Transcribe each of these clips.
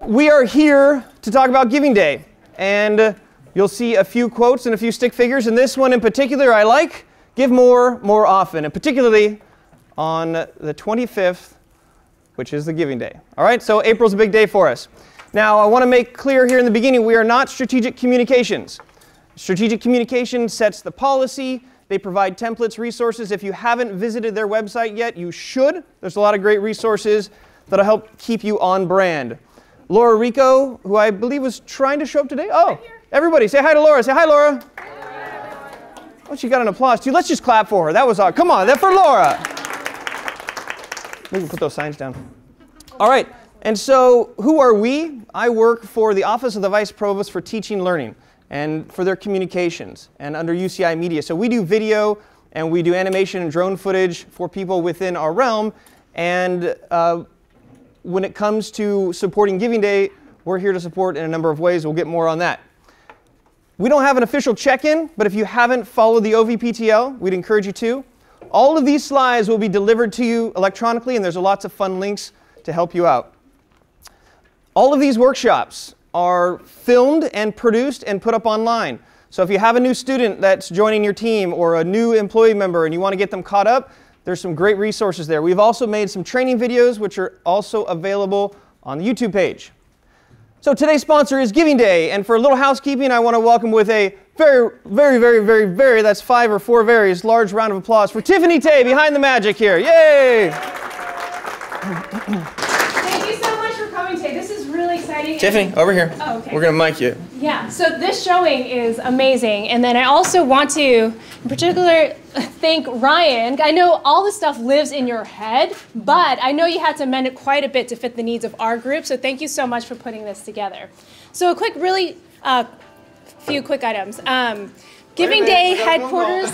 We are here to talk about Giving Day, and you'll see a few quotes and a few stick figures, and this one in particular I like: give more, more often, and particularly on the 25th, which is the Giving Day. All right, so April's a big day for us. Now, I want to make clear here in the beginning, we are not strategic communications. Strategic communication sets the policy. They provide templates, resources. If you haven't visited their website yet, you should. There's a lot of great resources that'll help keep you on brand. Laura Rico, who I believe was trying to show up today. Oh, everybody, say hi to Laura. Say hi, Laura. Oh, she got an applause too. Let's just clap for her. That was awesome. Come on, that's for Laura. We can put those signs down. All right, and so who are we? I work for the Office of the Vice Provost for Teaching and Learning and for their communications and under UCI Media. So we do video and we do animation and drone footage for people within our realm. And when it comes to supporting Giving Day, we're here to support in a number of ways. We'll get more on that. We don't have an official check-in, but if you haven't followed the OVPTL, we'd encourage you to. All of these slides will be delivered to you electronically, and there's lots of fun links to help you out. All of these workshops are filmed and produced and put up online. So if you have a new student that's joining your team or a new employee member and you want to get them caught up, there's some great resources there. We've also made some training videos which are also available on the YouTube page. So today's sponsor is Giving Day, and for a little housekeeping, I want to welcome with a very, that's 5 or 4 varies, large round of applause for Tiffany Tay behind the magic here. Yay! Thank you so much for coming today. This is really exciting. Tiffany, over here. Oh, okay. We're going to mic you. Yeah, so this showing is amazing. And then I also want to, in particular, thank Ryan. I know all this stuff lives in your head, but I know you had to amend it quite a bit to fit the needs of our group. So thank you so much for putting this together. So a quick, few quick items. Giving Day headquarters.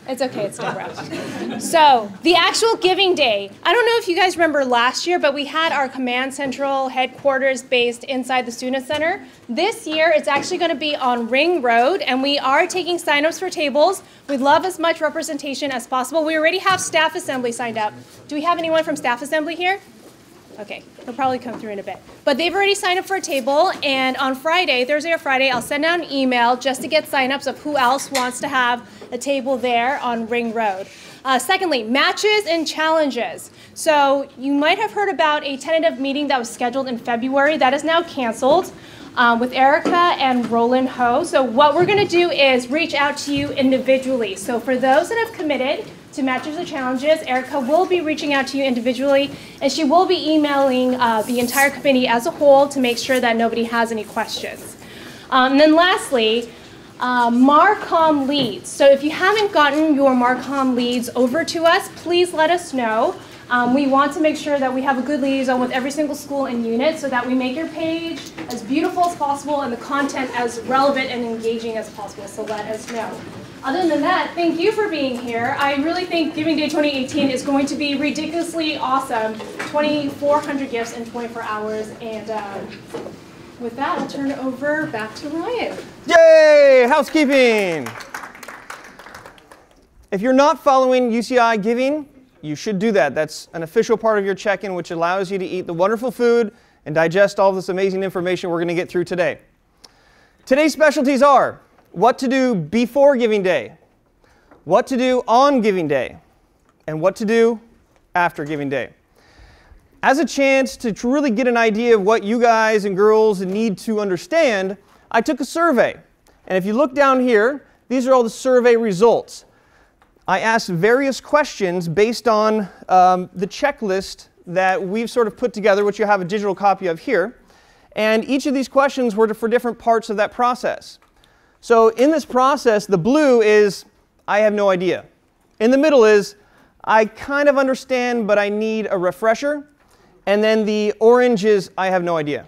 It's okay, it's still rough. So, the actual Giving Day, I don't know if you guys remember last year, but we had our Command Central headquarters based inside the Student Center. This year, it's actually going to be on Ring Road, and we are taking sign-ups for tables. We'd love as much representation as possible. We already have Staff Assembly signed up. Do we have anyone from Staff Assembly here? Okay, they'll probably come through in a bit. But they've already signed up for a table, and on Friday, Thursday or Friday, I'll send out an email just to get sign-ups of who else wants to have a table there on Ring Road. Secondly, matches and challenges. So you might have heard about a tentative meeting that was scheduled in February. That is now canceled with Erica and Roland Ho. So what we're going to do is reach out to you individually. So for those that have committed to matches or challenges, Erica will be reaching out to you individually, and she will be emailing the entire committee as a whole to make sure that nobody has any questions. And then lastly, Marcom leads. So if you haven't gotten your Marcom leads over to us, please let us know. We want to make sure that we have a good liaison with every single school and unit so that we make your page as beautiful as possible and the content as relevant and engaging as possible, so let us know. Other than that, thank you for being here. I really think Giving Day 2018 is going to be ridiculously awesome. 2,400 gifts in 24 hours, and with that, I'll turn it over back to Ryan. Yay! Housekeeping! If you're not following UCI Giving, you should do that. That's an official part of your check-in, which allows you to eat the wonderful food and digest all this amazing information we're going to get through today. Today's specialties are what to do before Giving Day, what to do on Giving Day, and what to do after Giving Day. As a chance to really get an idea of what you guys and girls need to understand, I took a survey. And if you look down here, these are all the survey results. I asked various questions based on the checklist that we've sort of put together, which you have a digital copy of here. And each of these questions were for different parts of that process. So in this process, the blue is, I have no idea. In the middle is, I kind of understand, but I need a refresher. And then the orange is, I have no idea.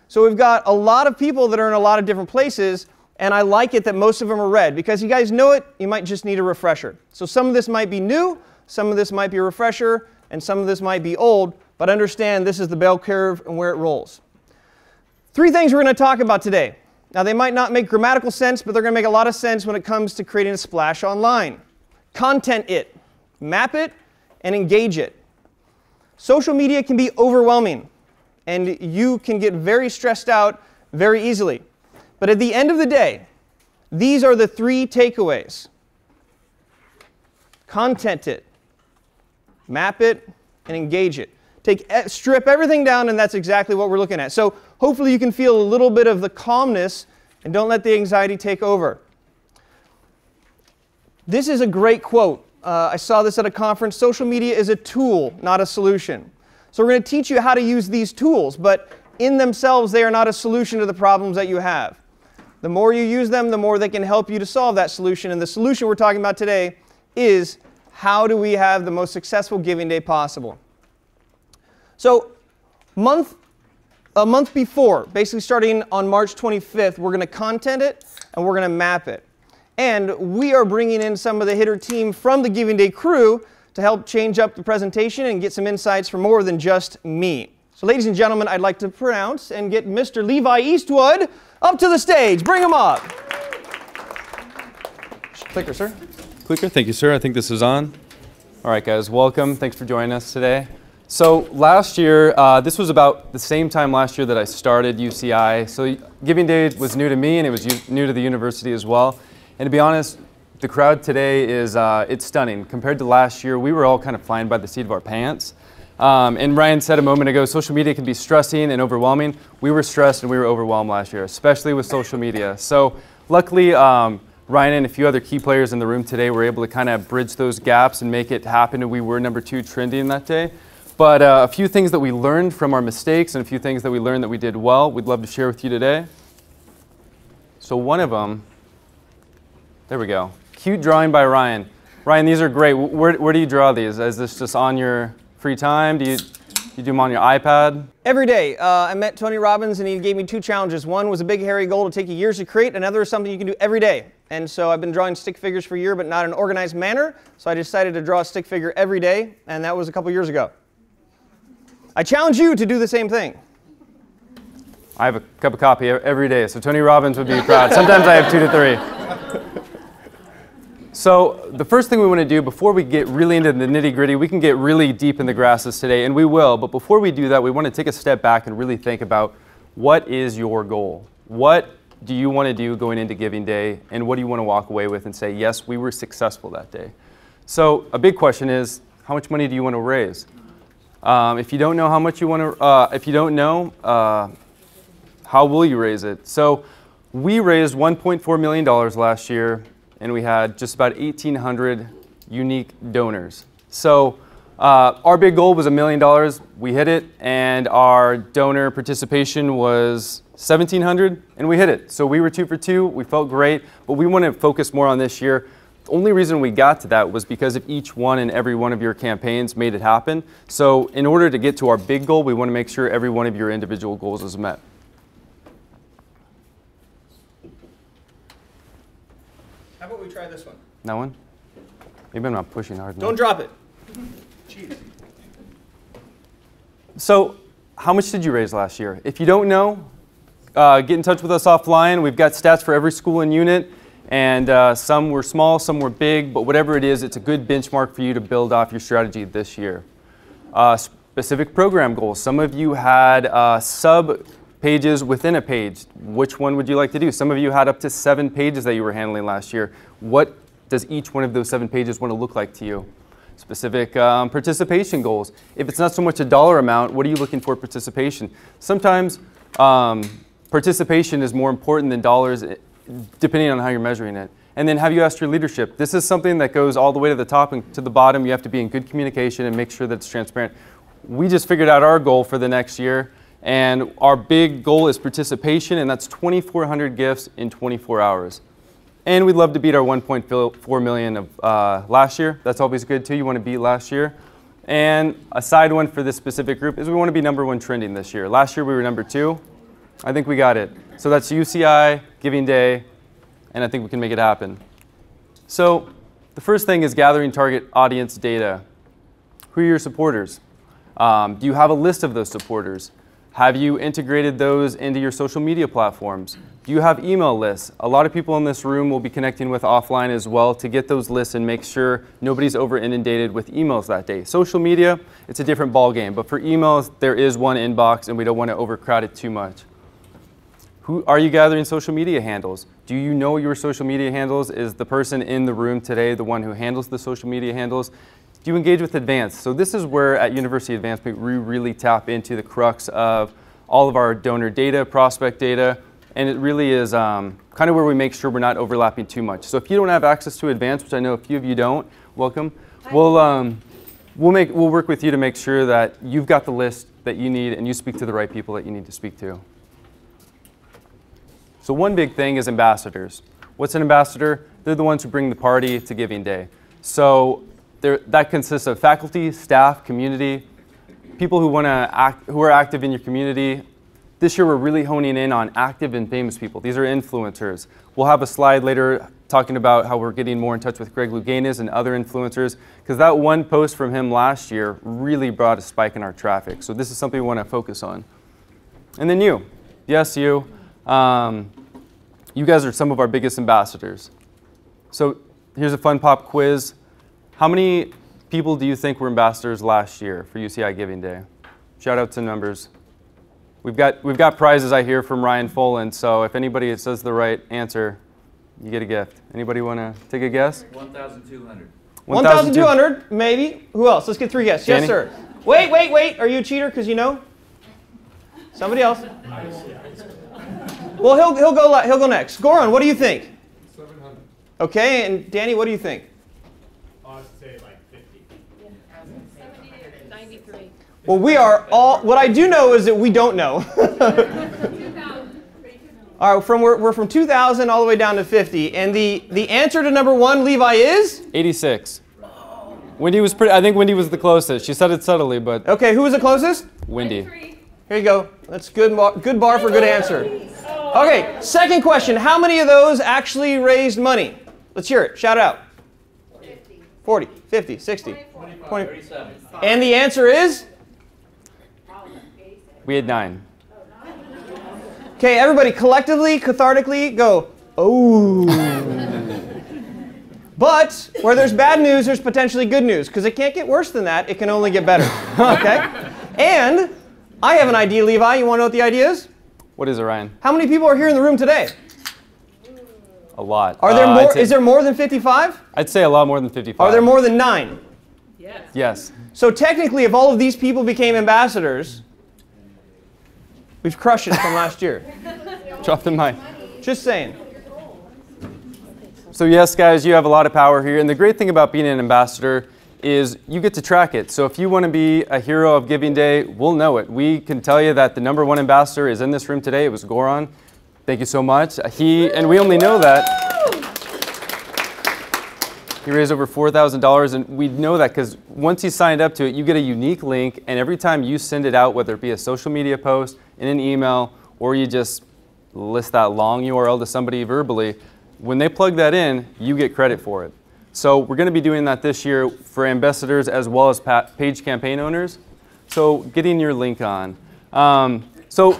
So we've got a lot of people that are in a lot of different places, and I like it that most of them are red, because you guys know it, you might just need a refresher. So some of this might be new, some of this might be a refresher, and some of this might be old, but understand this is the bell curve and where it rolls. 3 things we're going to talk about today. Now, they might not make grammatical sense, but they're going to make a lot of sense when it comes to creating a splash online. Content it, map it, and engage it. Social media can be overwhelming. and you can get very stressed out very easily. But at the end of the day, these are the 3 takeaways. Content it, map it, and engage it. Strip everything down, and that's exactly what we're looking at. So hopefully you can feel a little bit of the calmness and don't let the anxiety take over. This is a great quote. I saw this at a conference. Social media is a tool, not a solution. So we're going to teach you how to use these tools, but in themselves, they are not a solution to the problems that you have. The more you use them, the more they can help you to solve that solution. And the solution we're talking about today is, how do we have the most successful giving day possible? So a month before, basically starting on March 25th, we're going to content it and we're going to map it. And we are bringing in some of the hitter team from the Giving Day crew to help change up the presentation and get some insights from more than just me. So ladies and gentlemen, I'd like to pronounce and get Mr. Levi Eastwood up to the stage. Bring him up. Clicker, sir. Clicker, thank you, sir. I think this is on. All right, guys, welcome. Thanks for joining us today. So last year, this was about the same time last year that I started UCI. So Giving Day was new to me, and it was new to the university as well. And to be honest, the crowd today is it's stunning. Compared to last year, we were all kind of flying by the seat of our pants. And Ryan said a moment ago, social media can be stressing and overwhelming. We were stressed and we were overwhelmed last year, especially with social media. So luckily, Ryan and a few other key players in the room today were able to kind of bridge those gaps and make it happen. And we were #2 trending that day. But a few things that we learned from our mistakes and a few things that we learned that we did well, we'd love to share with you today. So one of them, there we go. Cute drawing by Ryan. Ryan, these are great. Where do you draw these? Is this just on your free time? Do you do them on your iPad? Every day. I met Tony Robbins and he gave me 2 challenges. One was a big hairy goal to take you years to create. Another is something you can do every day. And so I've been drawing stick figures for a year, but not in an organized manner. So I decided to draw a stick figure every day, and that was a couple years ago. I challenge you to do the same thing. I have a cup of coffee every day, so Tony Robbins would be proud. Sometimes I have 2 to 3. So the first thing we want to do before we get really into the nitty-gritty, we can get really deep in the grasses today, and we will. But before we do that, we want to take a step back and really think about, what is your goal? What do you want to do going into Giving Day, and what do you want to walk away with and say, yes, we were successful that day? So a big question is, how much money do you want to raise? If you don't know how much you want to, if you don't know, how will you raise it? So we raised $1.4 million last year, and we had just about 1,800 unique donors. So our big goal was $1 million. We hit it, and our donor participation was 1,700, and we hit it. So we were 2 for 2. We felt great, but we want to focus more on this year. The only reason we got to that was because of each one and every one of your campaigns made it happen. So in order to get to our big goal, we want to make sure every one of your individual goals is met. How about we try this one? That one? Maybe I'm not pushing hard enough. Don't drop it. Cheese. So how much did you raise last year? If you don't know, get in touch with us offline. We've got stats for every school and unit. And some were small, some were big, but whatever it is, it's a good benchmark for you to build off your strategy this year. Specific program goals. Some of you had sub-pages within a page. Which one would you like to do? Some of you had up to 7 pages that you were handling last year. What does each one of those 7 pages want to look like to you? Specific participation goals. If it's not so much a dollar amount, what are you looking for participation? Sometimes participation is more important than dollars, depending on how you're measuring it. And then have you asked your leadership? This is something that goes all the way to the top and to the bottom. You have to be in good communication and make sure that it's transparent. We just figured out our goal for the next year, and our big goal is participation, and that's 2,400 gifts in 24 hours. And we'd love to beat our 1.4 million of last year. That's always good too. You want to beat last year. And a side one for this specific group is we want to be #1 trending this year. Last year we were #2. I think we got it. So that's UCI, Giving Day, and I think we can make it happen. So the first thing is gathering target audience data. Who are your supporters? Do you have a list of those supporters? Have you integrated those into your social media platforms? Do you have email lists? A lot of people in this room will be connecting with offline as well to get those lists and make sure nobody's over inundated with emails that day. Social media, it's a different ball game, but for emails, there is one inbox and we don't want to overcrowd it too much. Who are you gathering social media handles? Do you know your social media handles? Is the person in the room today the one who handles the social media handles? Do you engage with Advance? So this is where at University Advancement we really tap into the crux of all of our donor data, prospect data, and it really is kind of where we make sure we're not overlapping too much. So if you don't have access to Advance, which I know a few of you don't, welcome. We'll work with you to make sure that you've got the list that you need and you speak to the right people that you need to speak to. So one big thing is ambassadors. What's an ambassador? They're the ones who bring the party to Giving Day. So that consists of faculty, staff, community, people who are active in your community. This year we're really honing in on active and famous people. These are influencers. We'll have a slide later talking about how we're getting more in touch with Greg Louganis and other influencers, because that one post from him last year really brought a spike in our traffic. So this is something we want to focus on. And then you. Yes, you. You guys are some of our biggest ambassadors. So here's a fun pop quiz. How many people do you think were ambassadors last year for UCI Giving Day? Shout out to numbers. We've got prizes, I hear, from Ryan Foland, so if anybody says the right answer, you get a gift. Anybody want to take a guess? 1,200. 1,200, maybe. Who else? Let's get 3 guesses. Danny? Yes, sir. Wait. Are you a cheater because you know? Somebody else? Well, he'll go next. Goran, what do you think? 700. Okay, and Danny, what do you think? I'll say like 50. 93. Well, we are all, what I do know is that we don't know. All right, we're from 2,000 all the way down to 50. And the answer to number 1, Levi, is? 86. Wendy was I think Wendy was the closest. She said it subtly, but. Okay, who was the closest? Wendy. Here you go. That's good bar for good answer. Okay, second question. How many of those actually raised money? Let's hear it. Shout out. 50. 40, 50, 60, 20. 37. And the answer is? We had 9. Okay, everybody collectively, cathartically, go, oh. But where there's bad news, there's potentially good news, because it can't get worse than that. It can only get better. Okay? And I have an idea, Levi. You want to know what the idea is? What is it, Ryan? How many people are here in the room today? A lot. Are there more? Is there more than 55? I'd say a lot more than 55. Are there more than 9? Yes. So technically, if all of these people became ambassadors, we've crushed it from last year. Drop the mic. Just saying. So yes, guys, you have a lot of power here. And the great thing about being an ambassador is you get to track it. So if you want to be a hero of Giving Day, we'll know it. We can tell you that the #1 ambassador is in this room today. It was Goran. Thank you so much. And we only know that. He raised over $4,000, and we know that because once he signed up to it, you get a unique link, and every time you send it out, whether it be a social media post, in an email, or you just list that long URL to somebody verbally, when they plug that in, you get credit for it. So we're going to be doing that this year for ambassadors as well as page campaign owners. So getting your link on. So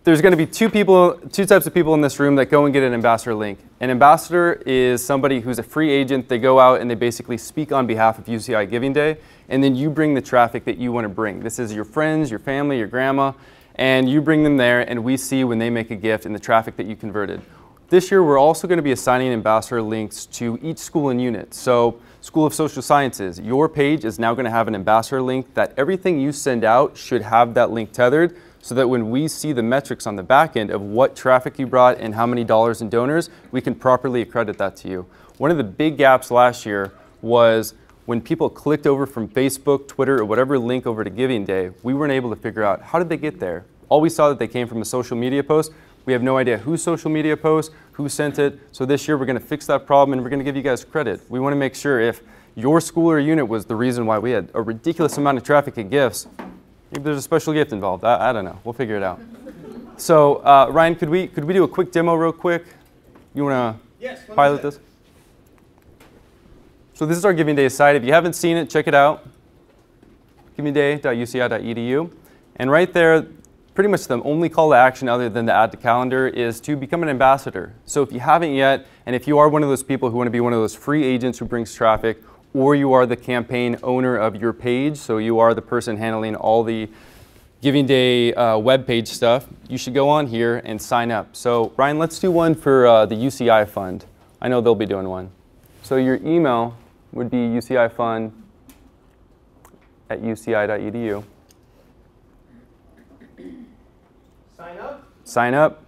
there's going to be two types of people in this room that go and get an ambassador link. An ambassador is somebody who's a free agent. They go out and they basically speak on behalf of UCI Giving Day, and then you bring the traffic that you want to bring. This is your friends, your family, your grandma, and you bring them there, and we see when they make a gift and the traffic that you converted. This year, we're also going to be assigning ambassador links to each school and unit. So School of Social Sciences, your page is now going to have an ambassador link that everything you send out should have that link tethered, so that when we see the metrics on the back end of what traffic you brought and how many dollars in donors, we can properly accredit that to you. One of the big gaps last year was when people clicked over from Facebook, Twitter, or whatever link over to Giving Day, we weren't able to figure out how did they get there. All we saw that they came from a social media post. We have no idea whose social media post, who sent it. So this year we're going to fix that problem and we're going to give you guys credit. We want to make sure if your school or unit was the reason why we had a ridiculous amount of traffic and gifts, maybe there's a special gift involved. I don't know. We'll figure it out. So Ryan, could we do a quick demo real quick? You want to pilot this? So this is our Giving Day site. If you haven't seen it, check it out. givingday.uci.edu. And right there, pretty much the only call to action other than the add to calendar is to become an ambassador. So if you haven't yet, and if you are one of those people who want to be one of those free agents who brings traffic, or you are the campaign owner of your page, so you are the person handling all the Giving Day web page stuff, you should go on here and sign up. So Ryan, let's do one for the UCI Fund. I know they'll be doing one. So your email would be ucifund@uci.edu. Sign up. Sign up.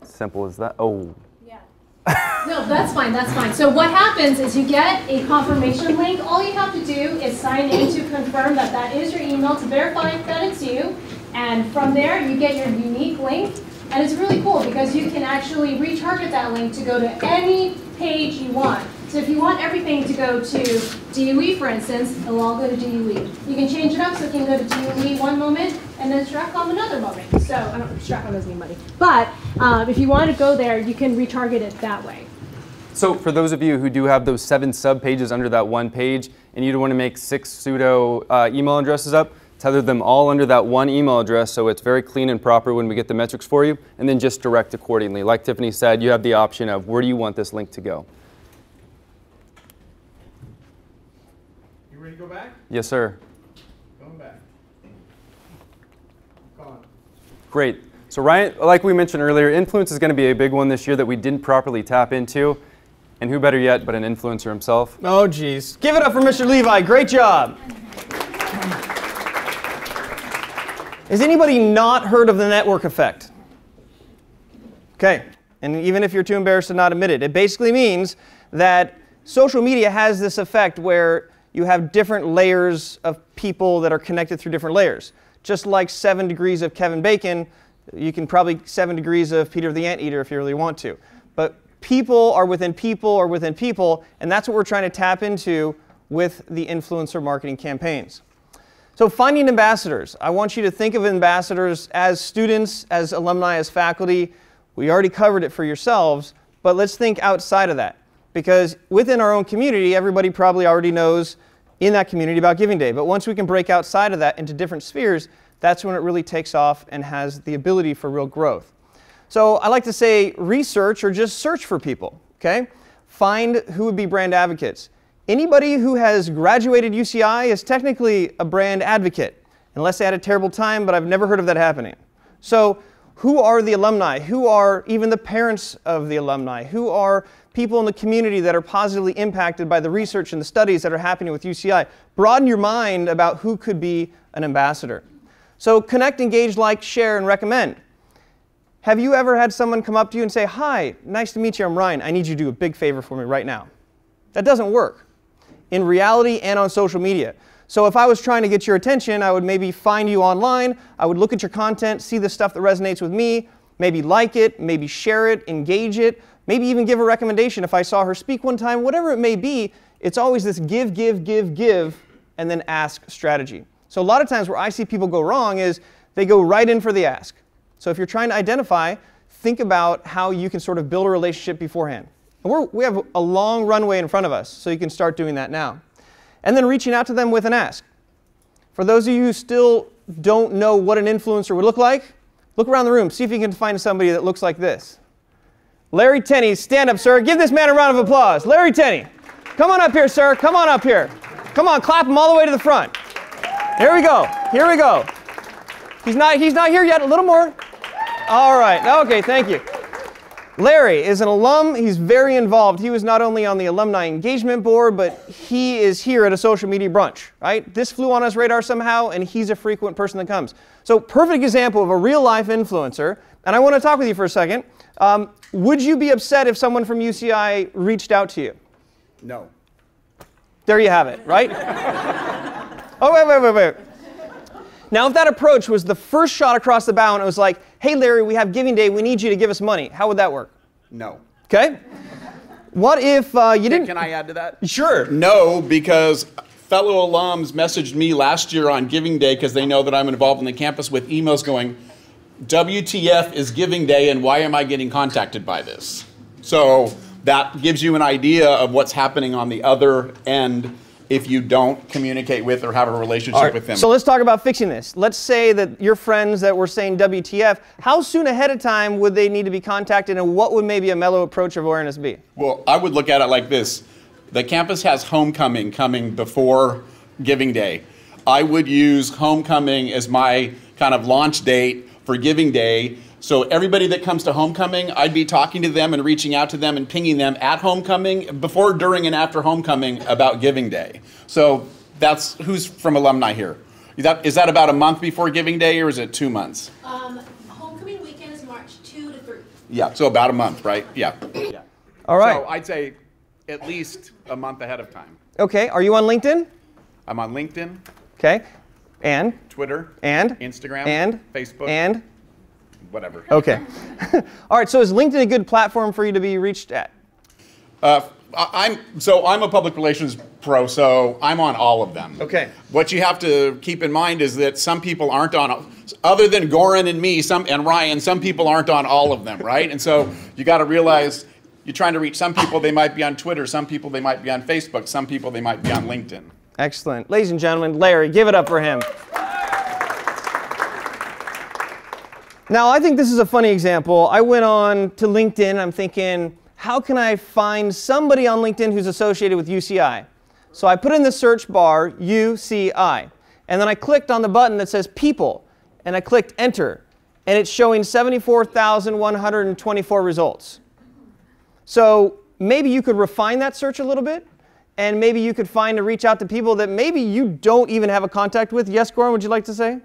Simple as that. Oh. No, that's fine, that's fine. So what happens is you get a confirmation link. All you have to do is sign in to confirm that that is your email to verify that it's you. And from there, you get your unique link. And it's really cool because you can actually retarget that link to go to any page you want. So if you want everything to go to DOE, for instance, it'll all go to DOE. You can change it up so it can go to DOE one moment and then Stratcom another moment. So, I don't know, Stratcom doesn't need money. But if you want to go there, you can retarget it that way. So for those of you who do have those 7 sub pages under that one page and you don't want to make 6 pseudo email addresses up, tether them all under that one email address so it's very clean and proper when we get the metrics for you, and then just direct accordingly. Like Tiffany said, you have the option of where do you want this link to go. You ready to go back? Yes, sir. Going back. Come on. Great. So Ryan, like we mentioned earlier, influence is going to be a big one this year that we didn't properly tap into. And who better yet but an influencer himself? Oh, geez. Give it up for Mr. Levi. Great job. Has anybody not heard of the network effect? Okay. And even if you're too embarrassed to not admit it, it basically means that social media has this effect where you have different layers of people that are connected through different layers. Just like 7 degrees of Kevin Bacon, you can probably 7 degrees of Peter the Anteater if you really want to. But people are within people are within people, and that's what we're trying to tap into with the influencer marketing campaigns. So finding ambassadors. I want you to think of ambassadors as students, as alumni, as faculty. We already covered it for yourselves, but let's think outside of that. Because within our own community, everybody probably already knows in that community about Giving Day. But once we can break outside of that into different spheres, that's when it really takes off and has the ability for real growth. So I like to say research or just search for people, okay? Find who would be brand advocates. Anybody who has graduated UCI is technically a brand advocate, unless they had a terrible time, but I've never heard of that happening. So who are the alumni? Who are even the parents of the alumni? Who are people in the community that are positively impacted by the research and the studies that are happening with UCI? Broaden your mind about who could be an ambassador. So connect, engage, like, share, and recommend. Have you ever had someone come up to you and say, "Hi, nice to meet you, I'm Ryan. I need you to do a big favor for me right now"? That doesn't work in reality and on social media. So if I was trying to get your attention, I would maybe find you online, I would look at your content, see the stuff that resonates with me, maybe like it, maybe share it, engage it, maybe even give a recommendation if I saw her speak one time, whatever it may be. It's always this give, give, give, give, and then ask strategy. So a lot of times where I see people go wrong is they go right in for the ask. So if you're trying to identify, think about how you can sort of build a relationship beforehand. And we have a long runway in front of us, so you can start doing that now. And then reaching out to them with an ask. For those of you who still don't know what an influencer would look like, look around the room, see if you can find somebody that looks like this. Larry Tenney, stand up, sir. Give this man a round of applause. Larry Tenney. Come on up here, sir. Come on up here. Come on, clap him all the way to the front. Here we go. Here we go. He's not here yet. A little more. All right. Okay, thank you. Larry is an alum. He's very involved. He was not only on the alumni engagement board, but he is here at a social media brunch, right? This flew on his radar somehow, and he's a frequent person that comes. So perfect example of a real-life influencer. And I want to talk with you for a second. Would you be upset if someone from UCI reached out to you? No. There you have it, right? Oh, wait. Now, if that approach was the first shot across the bow and it was like, "Hey, Larry, we have Giving Day. We need you to give us money," how would that work? No. Okay. What if you didn't? Can I add to that? Sure. No, because fellow alums messaged me last year on Giving Day because they know that I'm involved in the campus with emails going, "WTF is Giving Day and why am I getting contacted by this?" So that gives you an idea of what's happening on the other end if you don't communicate with or have a relationship All right, with them. so let's talk about fixing this. Let's say that your friends that were saying WTF, how soon ahead of time would they need to be contacted, and what would maybe a mellow approach of awareness be? Well, I would look at it like this. The campus has homecoming coming before Giving Day. I would use homecoming as my kind of launch date for Giving Day. So everybody that comes to homecoming, I'd be talking to them and reaching out to them and pinging them at homecoming, before, during, and after homecoming about Giving Day. So that's who's from alumni here. Is that about a month before Giving Day, or is it 2 months? Homecoming weekend is March 2 to 3. Yeah, so about a month, right? Yeah. All right. So I'd say at least a month ahead of time. Okay, are you on LinkedIn? I'm on LinkedIn, Okay, and? Twitter, And? Instagram, And? Facebook, And? whatever. Okay. All right, so is LinkedIn a good platform for you to be reached at? I'm a public relations pro, so I'm on all of them. Okay. What you have to keep in mind is that some people aren't on, other than Goran and me, and Ryan, some people aren't on all of them, right? And so you got to realize you're trying to reach some people, they might be on Twitter, some people they might be on Facebook, some people they might be on LinkedIn. Excellent. Ladies and gentlemen, Larry, give it up for him. Now, I think this is a funny example. I went on to LinkedIn, I'm thinking, how can I find somebody on LinkedIn who's associated with UCI? So I put in the search bar, UCI, and then I clicked on the button that says people, and I clicked enter, and it's showing 74,124 results. So maybe you could refine that search a little bit, and maybe you could find and reach out to people that maybe you don't even have a contact with. Yes, Goran, would you like to say?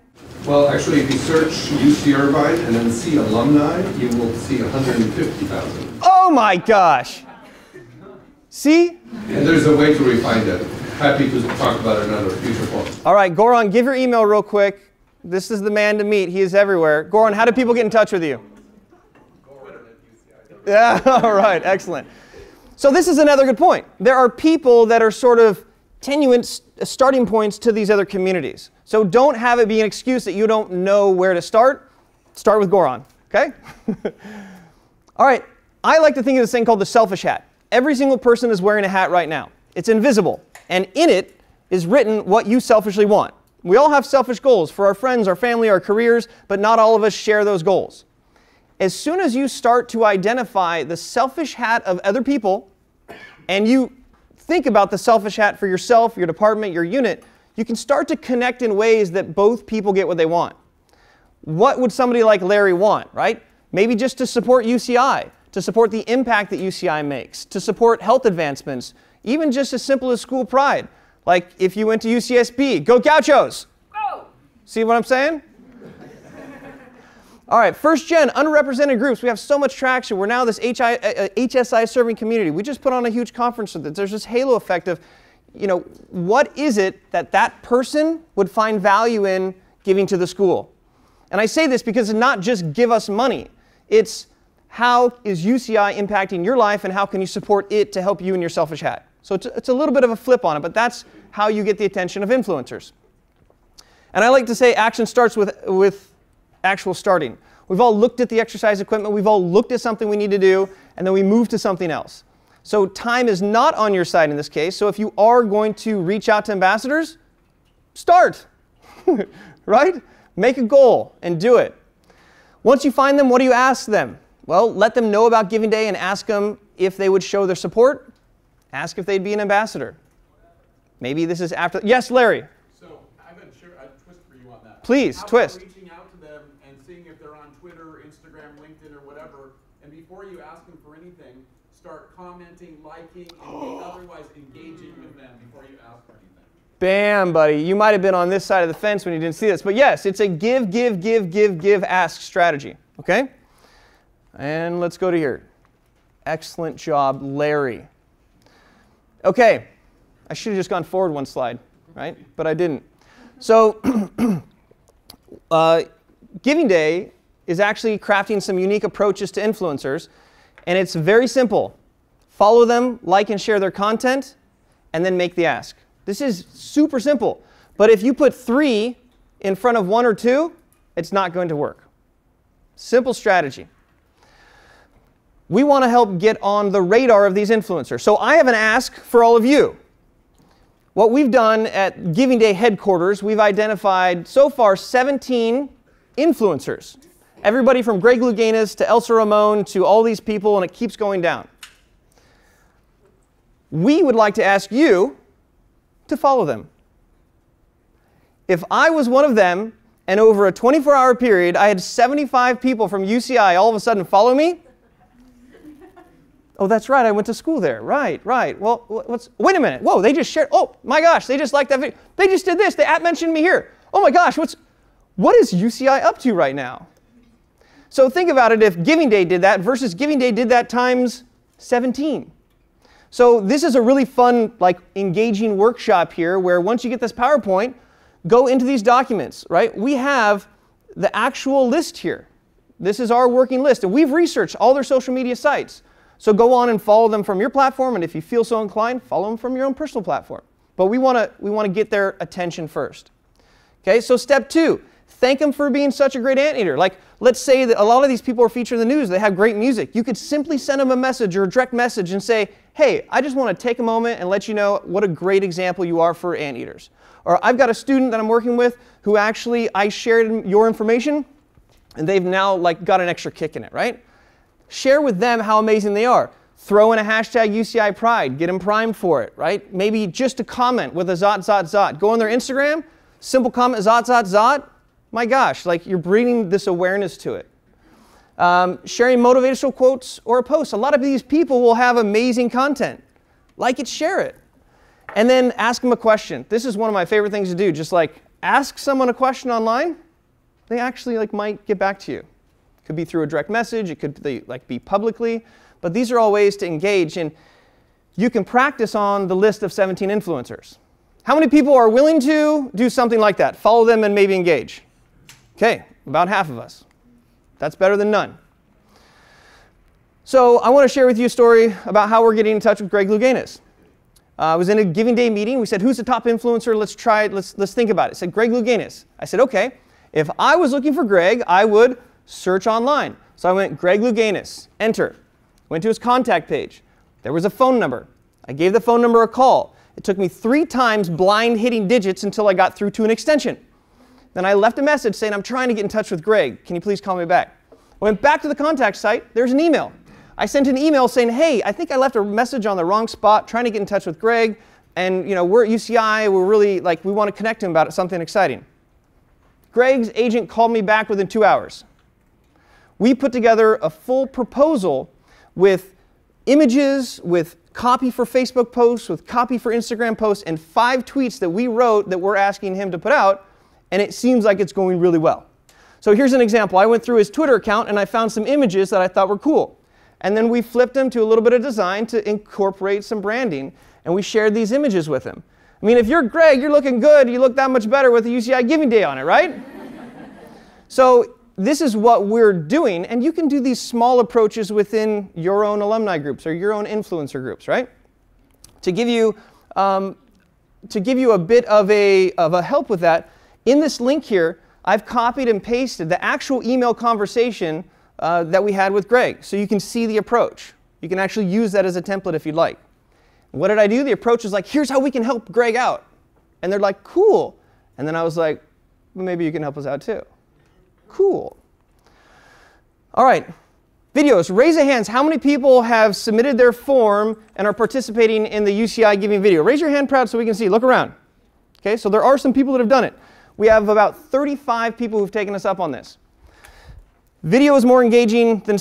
Well, actually, if you search UC Irvine and then see alumni, you will see 150,000. Oh my gosh! See? And there's a way to refine that. Happy to talk about it another future forum. All right, Goran, give your email real quick. This is the man to meet. He is everywhere. Goran, how do people get in touch with you? Yeah, all right, excellent. So this is another good point. There are people that are sort of tenuous starting points to these other communities. So don't have it be an excuse that you don't know where to start. Start with Goran, okay? All right, I like to think of this thing called the selfish hat. Every single person is wearing a hat right now. It's invisible, and in it is written what you selfishly want. We all have selfish goals for our friends, our family, our careers, but not all of us share those goals. As soon as you start to identify the selfish hat of other people, and you think about the selfish hat for yourself, your department, your unit, you can start to connect in ways that both people get what they want. What would somebody like Larry want, right? Maybe just to support UCI, to support the impact that UCI makes, to support health advancements, even just as simple as school pride. Like if you went to UCSB, go Gauchos! Go! See what I'm saying? All right, first gen, underrepresented groups. We have so much traction. We're now this HSI serving community. We just put on a huge conference with it. There's this halo effect of, you know, what is it that that person would find value in giving to the school? And I say this because it's not just give us money. It's how is UCI impacting your life and how can you support it to help you in your selfish hat? So it's a little bit of a flip on it, but that's how you get the attention of influencers. And I like to say action starts with actual starting. We've all looked at the exercise equipment, we've all looked at something we need to do, and then we move to something else. So time is not on your side in this case, so if you are going to reach out to ambassadors, start, right? Make a goal and do it. Once you find them, what do you ask them? Well, let them know about Giving Day and ask them if they would show their support. Ask if they'd be an ambassador. Maybe this is after, yes, Larry? So I've got a twist for you on that. Please, twist. Reaching out to them and seeing if they're on Twitter, Instagram, LinkedIn, or whatever, and before you ask them for anything, start commenting, liking, and otherwise engaging with them before you ask for anything. Bam, buddy. You might have been on this side of the fence when you didn't see this. But yes, it's a give, ask strategy. Okay? And let's go to here. Excellent job, Larry. Okay. I should have just gone forward one slide, right? But I didn't. So Giving Day is actually crafting some unique approaches to influencers. And it's very simple. Follow them, like and share their content, and then make the ask. This is super simple. But if you put 3 in front of 1 or 2, it's not going to work. Simple strategy. We want to help get on the radar of these influencers. So I have an ask for all of you. what we've done at Giving Day headquarters, we've identified so far 17 influencers. Everybody from Greg Louganis to Elsa Ramon to all these people, and it keeps going down. We would like to ask you to follow them. If I was one of them, and over a 24-hour period, I had 75 people from UCI all of a sudden follow me. Oh, that's right, I went to school there. Right. Well, wait a minute. Whoa, they just shared. Oh, my gosh, they just liked that video. They just did this. They mentioned me here. Oh, my gosh, what is UCI up to right now? So think about it if Giving Day did that versus Giving Day did that times 17. So this is a really fun, engaging workshop here where once you get this PowerPoint, go into these documents, right? We have the actual list here. This is our working list, and we've researched all their social media sites. So go on and follow them from your platform, and if you feel so inclined, follow them from your own personal platform. But we want to get their attention first. Okay, so step 2, thank them for being such a great anteater. Let's say that a lot of these people are featured in the news. They have great music. You could simply send them a message or a direct message and say, hey, I just want to take a moment and let you know what a great example you are for anteaters. Or I've got a student that I'm working with who actually I shared your information, and they've now got an extra kick in it, right? Share with them how amazing they are. Throw in a hashtag UCI Pride. Get them primed for it, right? Maybe just a comment with a zot. Go on their Instagram, simple comment, zot. My gosh, you're bringing this awareness to it. Sharing motivational quotes or a post. A lot of these people will have amazing content. Like it, share it. And then ask them a question. This is one of my favorite things to do. Just ask someone a question online. They actually might get back to you. It could be through a direct message. It could be publicly. But these are all ways to engage. And you can practice on the list of 17 influencers. How many people are willing to do something like that? Follow them and maybe engage. Okay, about half of us. That's better than none. So I want to share with you a story about how we're getting in touch with Greg Louganis. I was in a Giving Day meeting. We said, who's the top influencer? Let's try it. Let's think about it. It said, Greg Louganis. I said, okay, if I was looking for Greg, I would search online. So I went, Greg Louganis, enter. Went to his contact page. There was a phone number. I gave the phone number a call. It took me 3 times blind hitting digits until I got through to an extension. Then I left a message saying, I'm trying to get in touch with Greg. Can you please call me back? I went back to the contact site. There's an email. I sent an email saying, hey, I think I left a message on the wrong spot, trying to get in touch with Greg. And we're at UCI. We're really, we want to connect him about something exciting. Greg's agent called me back within 2 hours. We put together a full proposal with images, with copy for Facebook posts, with copy for Instagram posts, and 5 tweets that we wrote that we're asking him to put out. And it seems like it's going really well. So here's an example. I went through his Twitter account and I found some images that I thought were cool. And then we flipped them to a little bit of design to incorporate some branding. And we shared these images with him. I mean, if you're Greg, you're looking good. You look that much better with the UCI Giving Day on it, right? So this is what we're doing. And you can do these small approaches within your own alumni groups or your own influencer groups, right? To give you a bit of a help with that, in this link here, I've copied and pasted the actual email conversation that we had with Greg. So you can see the approach. You can actually use that as a template if you'd like. What did I do? The approach is here's how we can help Greg out. And they're like, cool. And then I was like, well, maybe you can help us out too. Cool. All right. Videos. Raise of hands. How many people have submitted their form and are participating in the UCI Giving video? Raise your hand proud so we can see. Look around. Okay, so there are some people that have done it. We have about 35 people who've taken us up on this. Video is more engaging than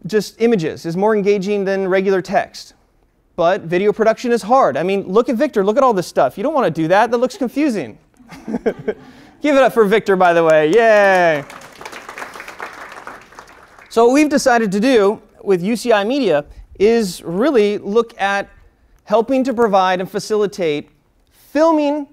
just images, is more engaging than regular text. But video production is hard. I mean, look at Victor. Look at all this stuff. You don't want to do that. That looks confusing. Give it up for Victor, by the way. Yay. So what we've decided to do with UCI Media is really look at helping to provide and facilitate filming,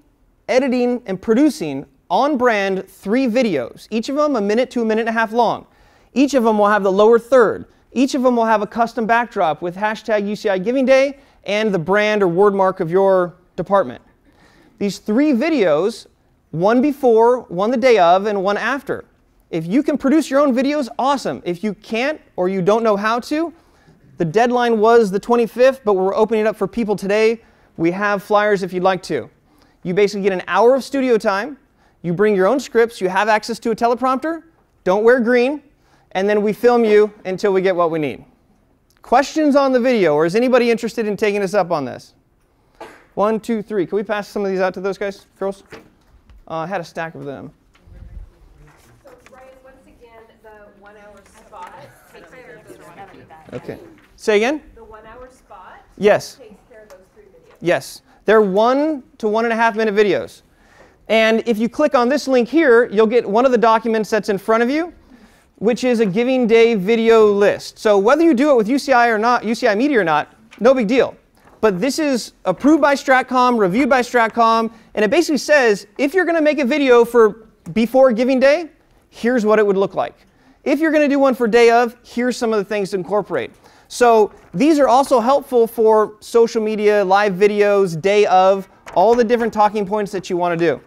editing, and producing on-brand 3 videos, each of them 1 minute to 1.5 minutes long. Each of them will have the lower third. Each of them will have a custom backdrop with hashtag UCI Giving Day and the brand or word mark of your department. These 3 videos, one before, one the day of, and one after. If you can produce your own videos, awesome. If you can't or you don't know how to, the deadline was the 25th, but we're opening it up for people today. We have flyers if you'd like to. You basically get an hour of studio time. You bring your own scripts. You have access to a teleprompter. Don't wear green. And then we film you until we get what we need. Questions on the video, or is anybody interested in taking us up on this? 1, 2, 3. Can we pass some of these out to those guys, girls? I had a stack of them. So, Ryan, once again, the 1 hour spot takes care of those 3 videos. Okay. Say again? The 1 hour spot Yes. takes care of those 3 videos. Yes. They're 1 to 1.5 minute videos. And if you click on this link here, you'll get one of the documents that's in front of you, which is a Giving Day video list. So whether you do it with UCI or not, UCI Media or not, no big deal. But this is approved by Stratcom, reviewed by Stratcom, and it basically says, if you're going to make a video for before Giving Day, here's what it would look like. If you're going to do one for day of, here's some of the things to incorporate. So these are also helpful for social media, live videos, day of, all the different talking points that you want to do.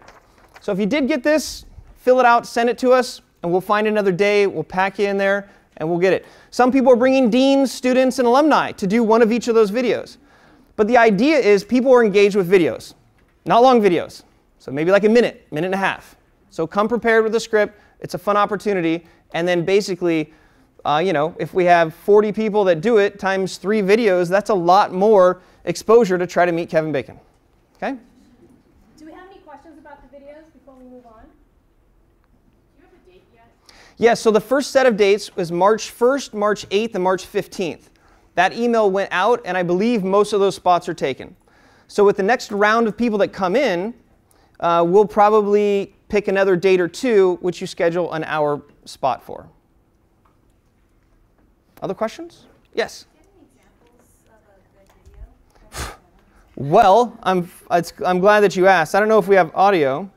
So if you did get this, fill it out, send it to us, and we'll find another day, we'll pack you in there, and we'll get it. Some people are bringing deans, students, and alumni to do one of each of those videos. But the idea is people are engaged with videos, not long videos. So maybe like a minute, minute and a half. So come prepared with a script. It's a fun opportunity. And then basically, if we have 40 people that do it times 3 videos, that's a lot more exposure to try to meet Kevin Bacon. Okay? Do we have any questions about the videos before we move on? Do you have a date yet? Yes, so the first set of dates was March 1st, March 8th, and March 15th. That email went out, and I believe most of those spots are taken. So with the next round of people that come in, we'll probably pick another date or 2, which you schedule an hour spot for. Other questions? Yes? Do you have any examples of a good video? Well, I'm glad that you asked. I don't know if we have audio,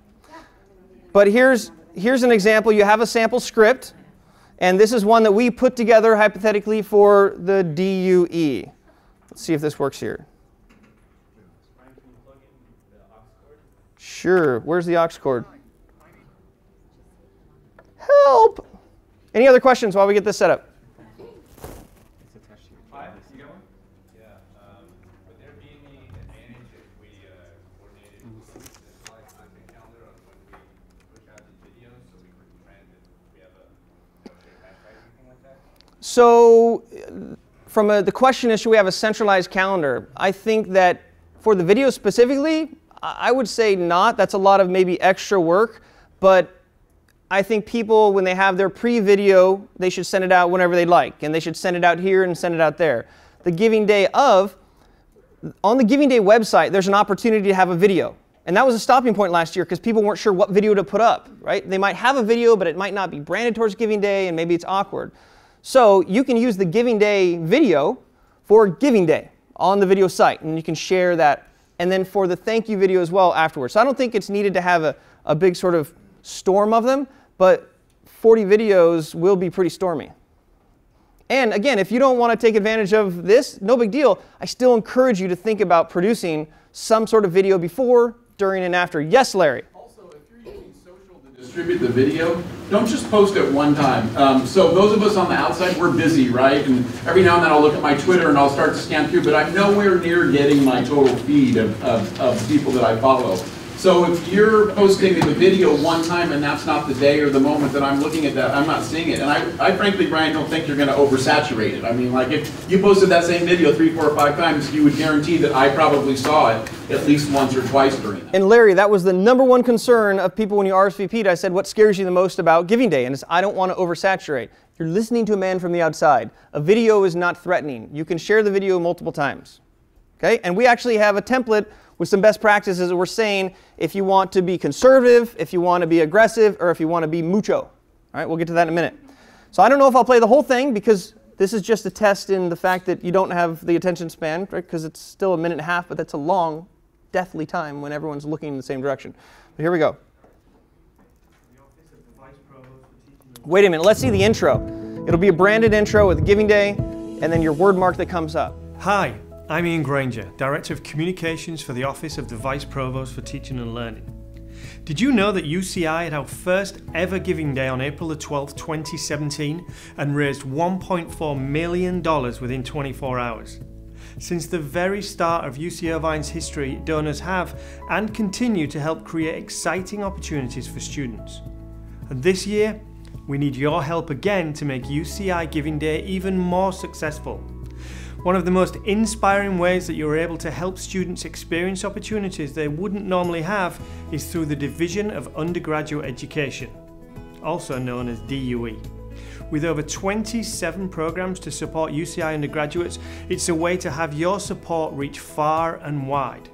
but here's an example. You have a sample script. And this is one that we put together hypothetically for the DUE. Let's see if this works here. Sure. Where's the aux cord? Help! Any other questions while we get this set up? Would there be any advantage if we coordinated the content calendar on when we push out these videos so we can trend if we have a anything like that? So from the question is, should we have a centralized calendar? I think that for the video specifically, I would say not. That's a lot of maybe extra work. But I think people, when they have their pre-video, they should send it out whenever they like. And they should send it out here and send it out there. The Giving Day of, on the Giving Day website, there's an opportunity to have a video. And that was a stopping point last year because people weren't sure what video to put up, right? They might have a video, but it might not be branded towards Giving Day, and maybe it's awkward. So you can use the Giving Day video for Giving Day on the video site, and you can share that. And then for the thank you video as well afterwards. So I don't think it's needed to have a big sort of storm of them, but 40 videos will be pretty stormy. And again, if you don't want to take advantage of this, no big deal. I still encourage you to think about producing some sort of video before, during, and after. Yes, Larry? Also, if you're using social to distribute the video, don't just post it one time. So those of us on the outside, we're busy, right? And every now and then I'll look at my Twitter and I'll start to scan through, but I'm nowhere near getting my total feed of people that I follow. So if you're posting the video one time and that's not the day or the moment that I'm looking at that, I'm not seeing it. And I frankly, Brian, don't think you're going to oversaturate it. I mean, like if you posted that same video 3, 4, or 5 times, you would guarantee that I probably saw it at least once or twice during that. And Larry, that was the #1 concern of people when you RSVP'd. I said, what scares you the most about Giving Day? And it's, I don't want to oversaturate. You're listening to a man from the outside. A video is not threatening. You can share the video multiple times. Okay? And we actually have a template with some best practices that we're saying if you want to be conservative, if you want to be aggressive, or if you want to be mucho. All right, we'll get to that in a minute. So I don't know if I'll play the whole thing because this is just a test in the fact that you don't have the attention span, right? Because it's still a minute and a half, but that's a long, deathly time when everyone's looking in the same direction. But here we go. Wait a minute, let's see the intro. It'll be a branded intro with Giving Day and then your word mark that comes up. Hi, I'm Ian Granger, Director of Communications for the Office of the Vice Provost for Teaching and Learning. Did you know that UCI had our first ever Giving Day on April the 12th, 2017 and raised $1.4 million within 24 hours? Since the very start of UC Irvine's history, donors have and continue to help create exciting opportunities for students. And this year, we need your help again to make UCI Giving Day even more successful. One of the most inspiring ways that you're able to help students experience opportunities they wouldn't normally have is through the Division of Undergraduate Education, also known as DUE. With over 27 programs to support UCI undergraduates, it's a way to have your support reach far and wide.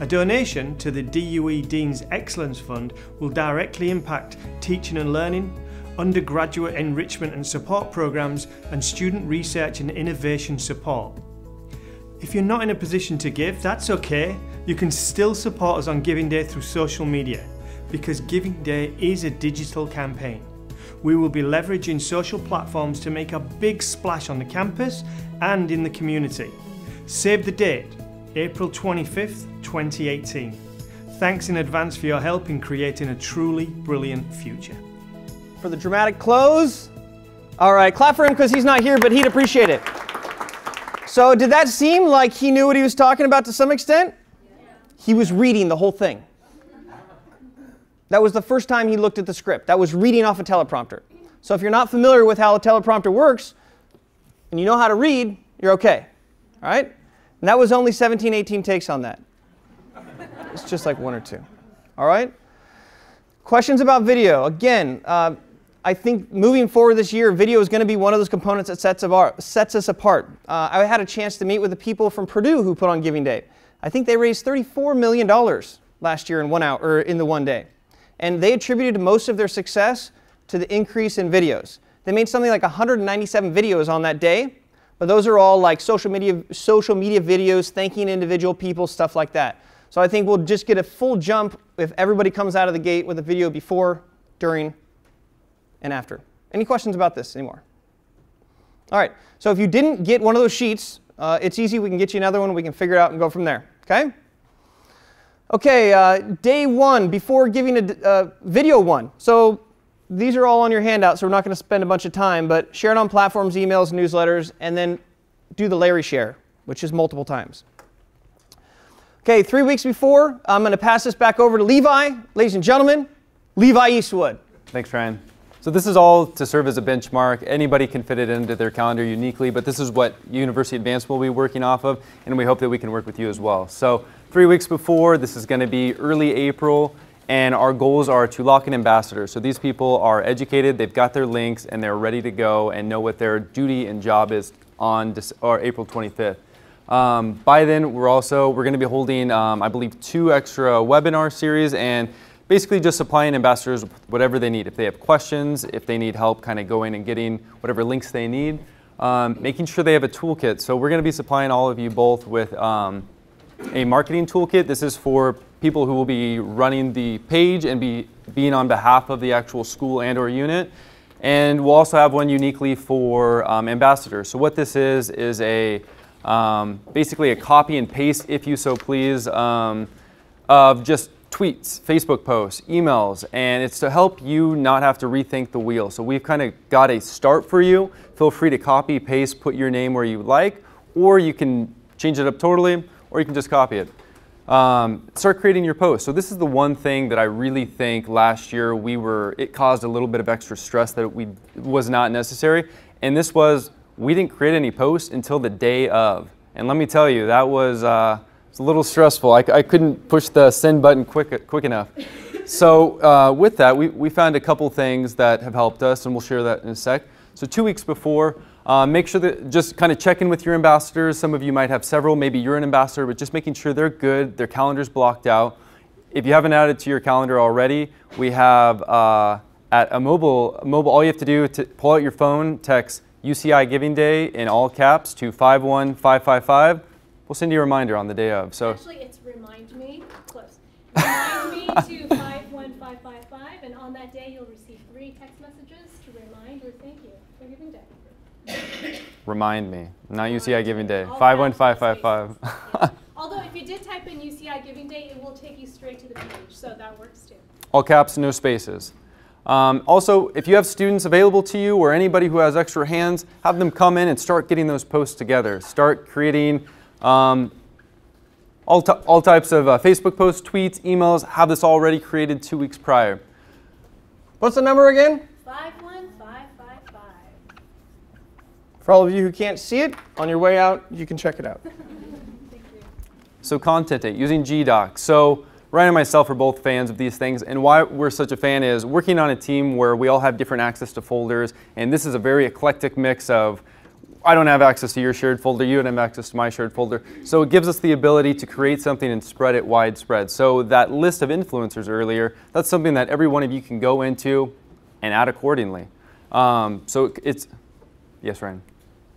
A donation to the DUE Dean's Excellence Fund will directly impact teaching and learning, undergraduate enrichment and support programs, and student research and innovation support. If you're not in a position to give, that's okay. You can still support us on Giving Day through social media, because Giving Day is a digital campaign. We will be leveraging social platforms to make a big splash on the campus and in the community. Save the date, April 25th, 2018. Thanks in advance for your help in creating a truly brilliant future. For the dramatic close. All right, clap for him because he's not here, but he'd appreciate it. So did that seem like he knew what he was talking about to some extent? Yeah. He was reading the whole thing. That was the first time he looked at the script. That was reading off a teleprompter. So if you're not familiar with how a teleprompter works, and you know how to read, you're okay. All right? And that was only 17, 18 takes on that. It's just like one or two. All right? Questions about video. Again, I think moving forward this year, video is going to be one of those components that sets us apart. I had a chance to meet with the people from Purdue who put on Giving Day. I think they raised $34 million last year in 1 hour, or in the one day. And they attributed most of their success to the increase in videos. They made something like 197 videos on that day, but those are all like social media videos, thanking individual people, stuff like that. So I think we'll just get a full jump if everybody comes out of the gate with a video before, during, and after. Any questions about this anymore? All right, so if you didn't get one of those sheets, it's easy. We can get you another one. We can figure it out and go from there, okay? Okay, day one, before giving a video one. So these are all on your handout, so we're not going to spend a bunch of time, but share it on platforms, emails, newsletters, and then do the Larry share, which is multiple times. Okay, 3 weeks before, I'm going to pass this back over to Levi. Ladies and gentlemen, Levi Eastwood. Thanks, Ryan. So this is all to serve as a benchmark. Anybody can fit it into their calendar uniquely, but this is what University Advanced will be working off of, and we hope that we can work with you as well. So 3 weeks before, this is going to be early April, and our goals are to lock in ambassadors. So these people are educated, they've got their links, and they're ready to go and know what their duty and job is on April 25th. By then, we're going to be holding, I believe, 2 extra webinar series, and basically just supplying ambassadors with whatever they need. If they have questions, if they need help kind of going and getting whatever links they need, making sure they have a toolkit. So we're going to be supplying all of you both with a marketing toolkit. This is for people who will be running the page and being on behalf of the actual school and or unit. And we'll also have one uniquely for ambassadors. So what this is a basically a copy and paste, if you so please, of just tweets, Facebook posts, emails, and it's to help you not have to rethink the wheel. So we've kind of got a start for you. Feel free to copy, paste, put your name where you like, or you can change it up totally, or you can just copy it. Start creating your posts. So this is the one thing that I really think last year it caused a little bit of extra stress that was not necessary, and this was, we didn't create any posts until the day of. And let me tell you, that was it's a little stressful. I couldn't push the send button quick enough. So with that, we found a couple things that have helped us, and we'll share that in a sec. So 2 weeks before, make sure that just kind of check in with your ambassadors. Some of you might have several, maybe you're an ambassador, but just making sure they're good, their calendar's blocked out. If you haven't added to your calendar already, we have at a mobile, all you have to do to pull out your phone, text UCI Giving Day in all caps to 51555. We'll send you a reminder on the day of. So actually, it's remind me, close. Remind me to 51555, and on that day you'll receive 3 text messages to remind or thank you for Giving Day. Remind me, not UCI Giving Day, 51555. Yeah. Although if you did type in UCI Giving Day, it will take you straight to the page, so that works too. All caps, no spaces. Also, if you have students available to you or anybody who has extra hands, have them come in and start getting those posts together. Start creating All types of Facebook posts, tweets, emails, have this already created 2 weeks prior. What's the number again? 51555. For all of you who can't see it, on your way out, you can check it out. So content date, using GDoc. So Ryan and myself are both fans of these things, and why we're such a fan is working on a team where we all have different access to folders, and this is a very eclectic mix of I don't have access to your shared folder, you don't have access to my shared folder. So it gives us the ability to create something and spread it widespread. So that list of influencers earlier, that's something that every one of you can go into and add accordingly. So it's, yes, Ryan?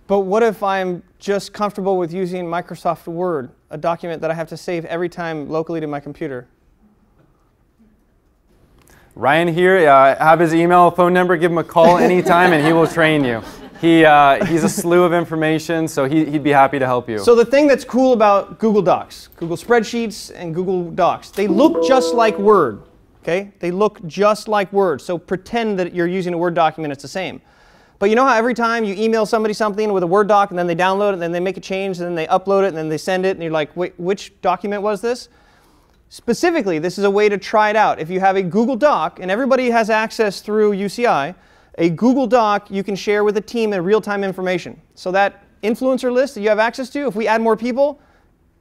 But what if I'm just comfortable with using Microsoft Word, a document that I have to save every time locally to my computer? Ryan here, have his email, phone number, give him a call anytime and he will train you. He's a slew of information, so he'd be happy to help you. So the thing that's cool about Google Docs, Google Spreadsheets and Google Docs, they look just like Word, okay? They look just like Word, so pretend that you're using a Word document, it's the same. But you know how every time you email somebody something with a Word doc and then they download it and then they make a change and then they upload it and then they send it and you're like, wait, which document was this? Specifically, this is a way to try it out. If you have a Google Doc, and everybody has access through UCI, a Google Doc you can share with a team in real-time information. So that influencer list that you have access to, if we add more people,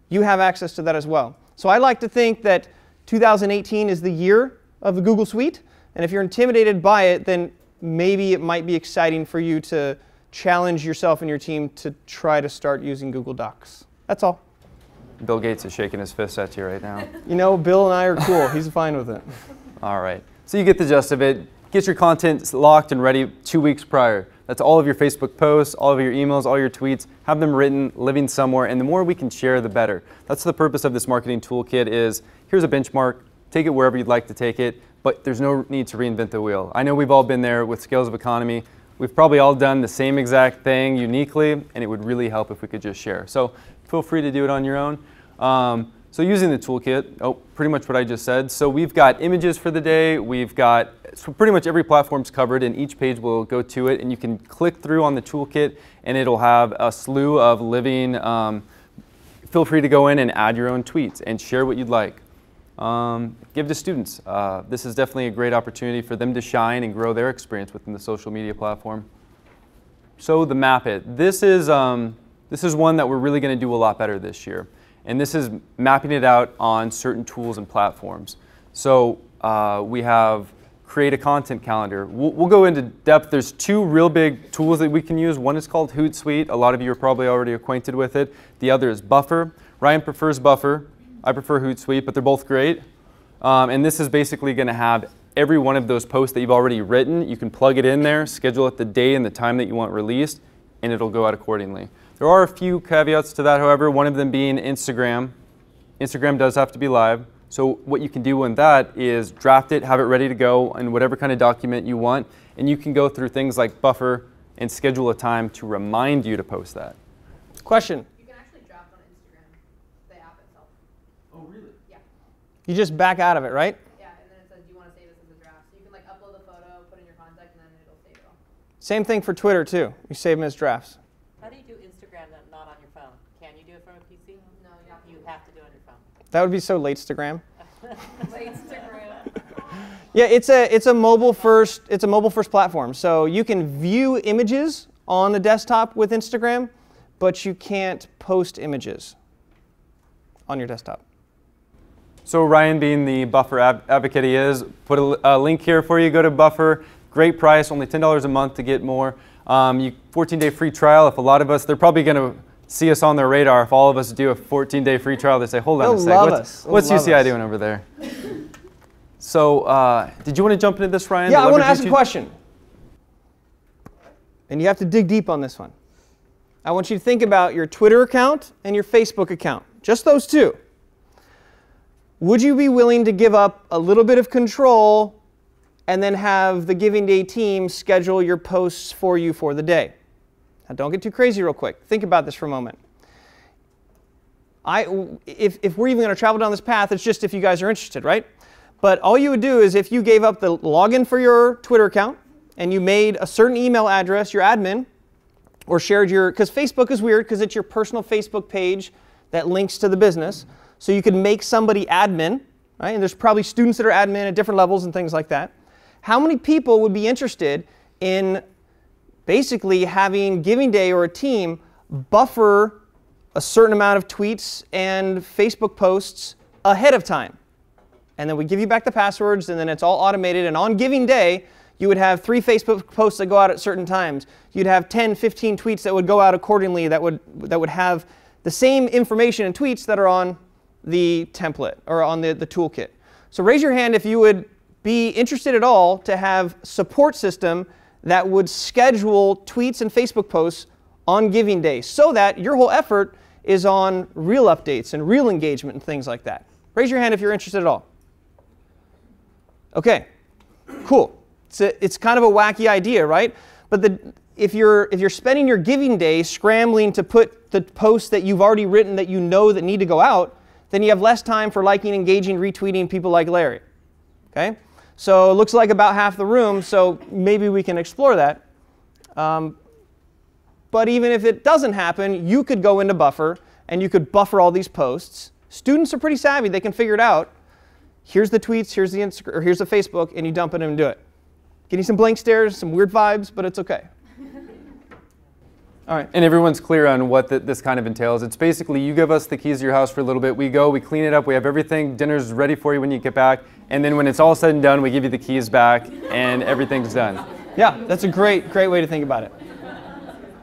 you have access to that as well. So I like to think that 2018 is the year of the Google Suite, and if you're intimidated by it, then maybe it might be exciting for you to challenge yourself and your team to try to start using Google Docs. That's all. Bill Gates is shaking his fist at you right now. You know, Bill and I are cool. He's fine with it. All right. So you get the gist of it. Get your content locked and ready 2 weeks prior. That's all of your Facebook posts, all of your emails, all your tweets. Have them written, living somewhere, and the more we can share, the better. That's the purpose of this marketing toolkit is, here's a benchmark, take it wherever you'd like to take it, but there's no need to reinvent the wheel. I know we've all been there with scales of economy. We've probably all done the same exact thing uniquely, and it would really help if we could just share. So feel free to do it on your own. So using the toolkit, pretty much what I just said. So we've got images for the day. We've got, so pretty much every platform's covered, and each page will go to it. And you can click through on the toolkit, and it'll have a slew of living. Feel free to go in and add your own tweets and share what you'd like. Give to students. This is definitely a great opportunity for them to shine and grow their experience within the social media platform. So the Map It. This is one that we're really going to do a lot better this year. And this is mapping it out on certain tools and platforms. So we have create a content calendar. We'll go into depth. There's two real big tools that we can use. One is called Hootsuite. A lot of you are probably already acquainted with it. The other is Buffer. Ryan prefers Buffer. I prefer Hootsuite, but they're both great. And this is basically going to have every one of those posts that you've already written. You can plug it in there, schedule it the day and the time that you want released, and it'll go out accordingly. There are a few caveats to that, however, one of them being Instagram. Instagram does have to be live. So what you can do in that is draft it, have it ready to go in whatever kind of document you want, and you can go through things like Buffer and schedule a time to remind you to post that. Question. You can actually draft on Instagram, the app itself. Oh, really? Yeah. You just back out of it, right? Yeah, and then it says, do you want to save this as a draft? So you can like upload the photo, put in your contact, and then it'll save it all. Same thing for Twitter, too. You save them as drafts. How do you do Instagram that's not on your phone? Can you do it from a PC? No, You have to do it on your phone. That would be so late-stagram. Instagram. Yeah, it's a mobile first platform. So you can view images on the desktop with Instagram, but you can't post images on your desktop. So Ryan, being the Buffer advocate he is, put a link here for you. Go to Buffer. Great price, only $10 a month to get more. 14-day free trial. If a lot of us, they're probably going to see us on their radar. If all of us do a 14-day free trial, they say, hold on a sec. What's UCI doing over there? So did you want to jump into this, Ryan? Yeah, I want to ask a question. And you have to dig deep on this one. I want you to think about your Twitter account and your Facebook account. Just those two. Would you be willing to give up a little bit of control and then have the Giving Day team schedule your posts for you for the day? Now, don't get too crazy real quick. Think about this for a moment. If we're even going to travel down this path, it's just if you guys are interested, right? But all you would do is if you gave up the login for your Twitter account and you made a certain email address your admin, or shared your, because Facebook is weird because it's your personal Facebook page that links to the business. So you could make somebody admin, right? And there's probably students that are admin at different levels and things like that. How many people would be interested in basically having Giving Day or a team buffer a certain amount of tweets and Facebook posts ahead of time? And then we give you back the passwords, and then it's all automated. And on Giving Day, you would have 3 Facebook posts that go out at certain times. You'd have 10, 15 tweets that would go out accordingly that would have the same information and tweets that are on the template or on the toolkit. So raise your hand if you would be interested at all to have a support system that would schedule tweets and Facebook posts on Giving Day so that your whole effort is on real updates and real engagement and things like that. Raise your hand if you're interested at all. Okay, cool. It's kind of a wacky idea, right? But if you're spending your Giving Day scrambling to put the posts that you've already written that you know that need to go out, then you have less time for liking, engaging, retweeting people like Larry. Okay? So it looks like about half the room, so maybe we can explore that. But even if it doesn't happen, you could go into Buffer, and you could buffer all these posts. Students are pretty savvy. They can figure it out. Here's the tweets, here's the Instagram, or here's the Facebook, and you dump it in and do it. Getting some blank stares, some weird vibes, but it's okay. All right. And everyone's clear on what this kind of entails. It's basically you give us the keys to your house for a little bit. We go, we clean it up, we have everything. Dinner's ready for you when you get back. And then when it's all said and done, we give you the keys back, and everything's done. Yeah, that's a great way to think about it.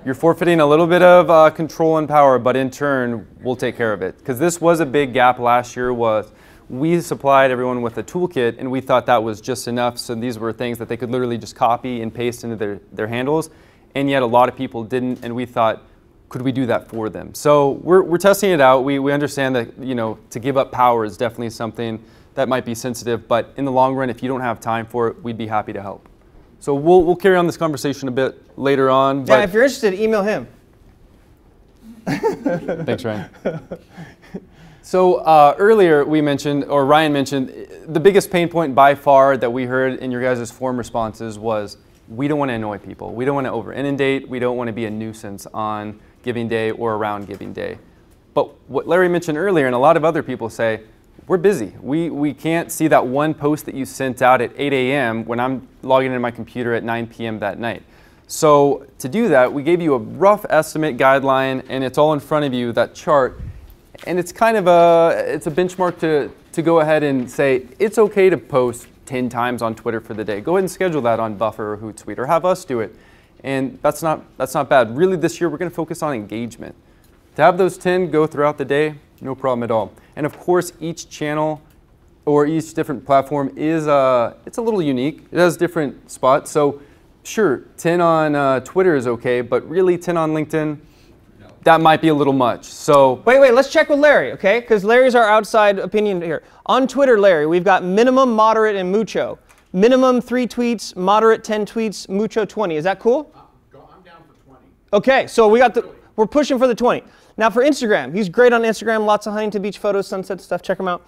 You're forfeiting a little bit of control and power, but in turn, we'll take care of it. Because this was a big gap last year. We supplied everyone with a toolkit, and we thought that was just enough. So these were things that they could literally just copy and paste into their handles. And yet a lot of people didn't, and we thought, could we do that for them? So we're testing it out. We understand that to give up power is definitely something that might be sensitive, but in the long run, if you don't have time for it, we'd be happy to help. So we'll carry on this conversation a bit later on. Yeah, if you're interested, email him. Thanks, Ryan. So earlier we mentioned, or Ryan mentioned, the biggest pain point by far that we heard in your guys' form responses was, we don't want to annoy people. We don't want to over-inundate. We don't want to be a nuisance on Giving Day or around Giving Day. But what Larry mentioned earlier, and a lot of other people say, we're busy. We can't see that one post that you sent out at 8 a.m. when I'm logging into my computer at 9 p.m. that night. So to do that, we gave you a rough estimate guideline, and it's all in front of you, that chart. And it's kind of a benchmark to go ahead and say, it's okay to post 10 times on Twitter for the day. Go ahead and schedule that on Buffer or Hootsuite, or have us do it. And that's not bad. Really, this year, we're going to focus on engagement. To have those 10 go throughout the day, no problem at all. And of course, each channel or each different platform is it's a little unique. It has different spots. So sure, 10 on Twitter is okay, but really 10 on LinkedIn, that might be a little much. So wait, let's check with Larry, okay? Because Larry's our outside opinion here. On Twitter, Larry, we've got minimum, moderate, and mucho. Minimum 3 tweets, moderate 10 tweets, mucho 20. Is that cool? I'm down for 20. Okay, so we're pushing for the 20. Now for Instagram, he's great on Instagram. Lots of Huntington Beach photos, sunset stuff. Check him out.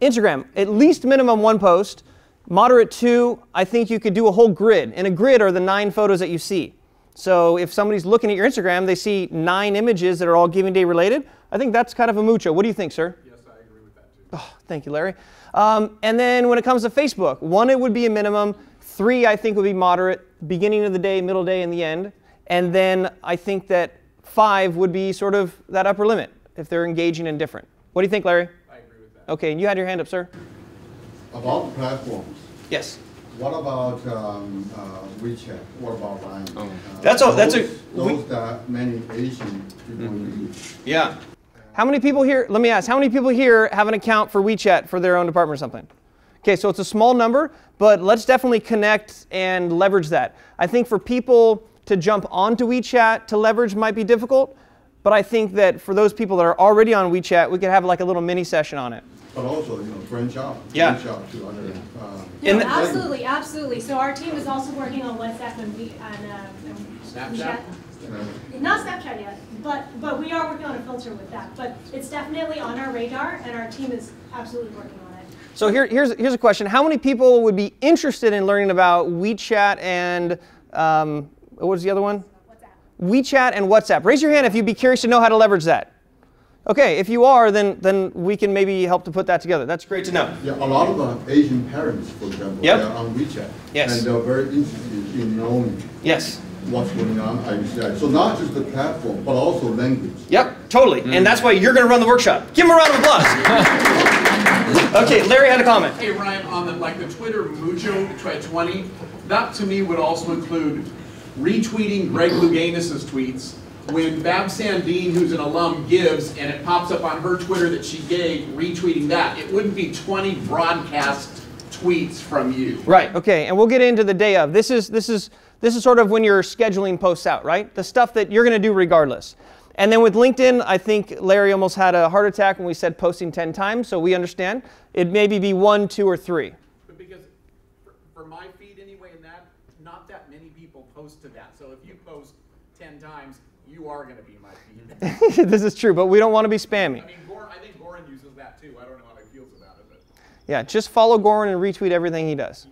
Instagram, at least minimum 1 post. Moderate 2. I think you could do a whole grid. And a grid are the 9 photos that you see. So if somebody's looking at your Instagram, they see 9 images that are all Giving Day related. I think that's kind of a mucho. What do you think, sir? Yes, I agree with that too. Oh, thank you, Larry. And then when it comes to Facebook, 1, it would be a minimum. 3, I think, would be moderate. Beginning of the day, middle day, and the end. And then I think that 5 would be sort of that upper limit if they're engaging and different. What do you think, Larry? I agree with that. Okay, and you had your hand up, sir. About platforms. Yes. What about WeChat? What about Line? Those that many Asian people use. Yeah. How many people here, let me ask, how many people here have an account for WeChat for their own department or something? Okay, so it's a small number, but let's definitely connect and leverage that. I think for people to jump onto WeChat to leverage might be difficult, but I think that for those people that are already on WeChat, we could have like a little mini session on it. But also, branch out. Yeah. Branch out to other. No, absolutely, absolutely. So our team is also working on WhatsApp and Snapchat? Not Snapchat yet, but we are working on a filter with that. But it's definitely on our radar, and our team is absolutely working on it. So here's a question. How many people would be interested in learning about WeChat and, what was the other one? WhatsApp. WeChat and WhatsApp. Raise your hand if you'd be curious to know how to leverage that. Okay, if you are, then we can maybe help to put that together. That's great to know. Yeah, a lot of Asian parents, for example, Yep. they're on WeChat. Yes. And they're very interested in knowing Yes. what's going on on UCI. So not just the platform, but also language. Yep, totally. And that's why you're going to run the workshop. Give him a round of applause. Okay, Larry had a comment. Hey Ryan, on the Twitter Mucho 20, that to me would also include retweeting Greg Louganis' tweets. When Bab Sandine, who's an alum, gives, and it pops up on her Twitter that she gave, retweeting that, it wouldn't be 20 broadcast tweets from you. Right, okay, and we'll get into the day of. This is sort of when you're scheduling posts out, right? The stuff that you're going to do regardless. And then with LinkedIn, I think Larry almost had a heart attack when we said posting 10 times, so we understand. It'd maybe be 1, 2, or 3. But because for my feed anyway, and that, not that many people post to that. So if you post 10 times, you are going to be my feed. This is true, but we don't want to be spammy. I mean, I think Goran uses that too. I don't know how he feels about it. But. Yeah, just follow Goran and retweet everything he does.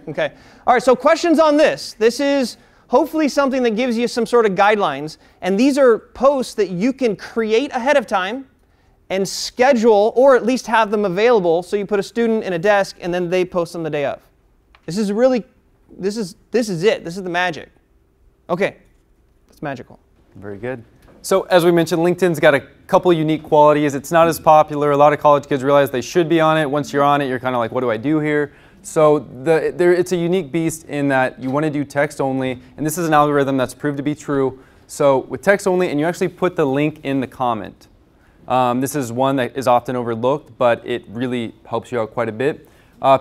Okay. All right, so questions on this. This is hopefully something that gives you some sort of guidelines. And these are posts that you can create ahead of time and schedule, or at least have them available. So you put a student in a desk and then they post them the day of. This is really, this is it. This is the magic. Okay, it's magical. Very good. So as we mentioned, LinkedIn's got a couple unique qualities. It's not as popular. A lot of college kids realize they should be on it. Once you're on it, you're kind of like, what do I do here? So it's a unique beast in that you want to do text only, and this is an algorithm that's proved to be true. So with text only, and you actually put the link in the comment. This is one that is often overlooked, but it really helps you out quite a bit.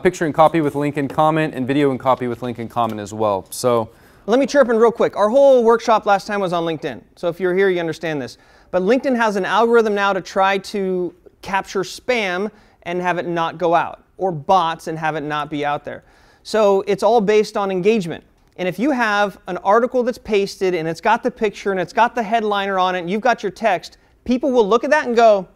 Picture and copy with link and comment, and video and copy with link and comment as well. So let me chirp in real quick. Our whole workshop last time was on LinkedIn. So if you're here, you understand this. But LinkedIn has an algorithm now to try to capture spam and have it not go out, or bots and have it not be out there. So it's all based on engagement. And if you have an article that's pasted and it's got the picture and it's got the headliner on it and you've got your text, people will look at that and go,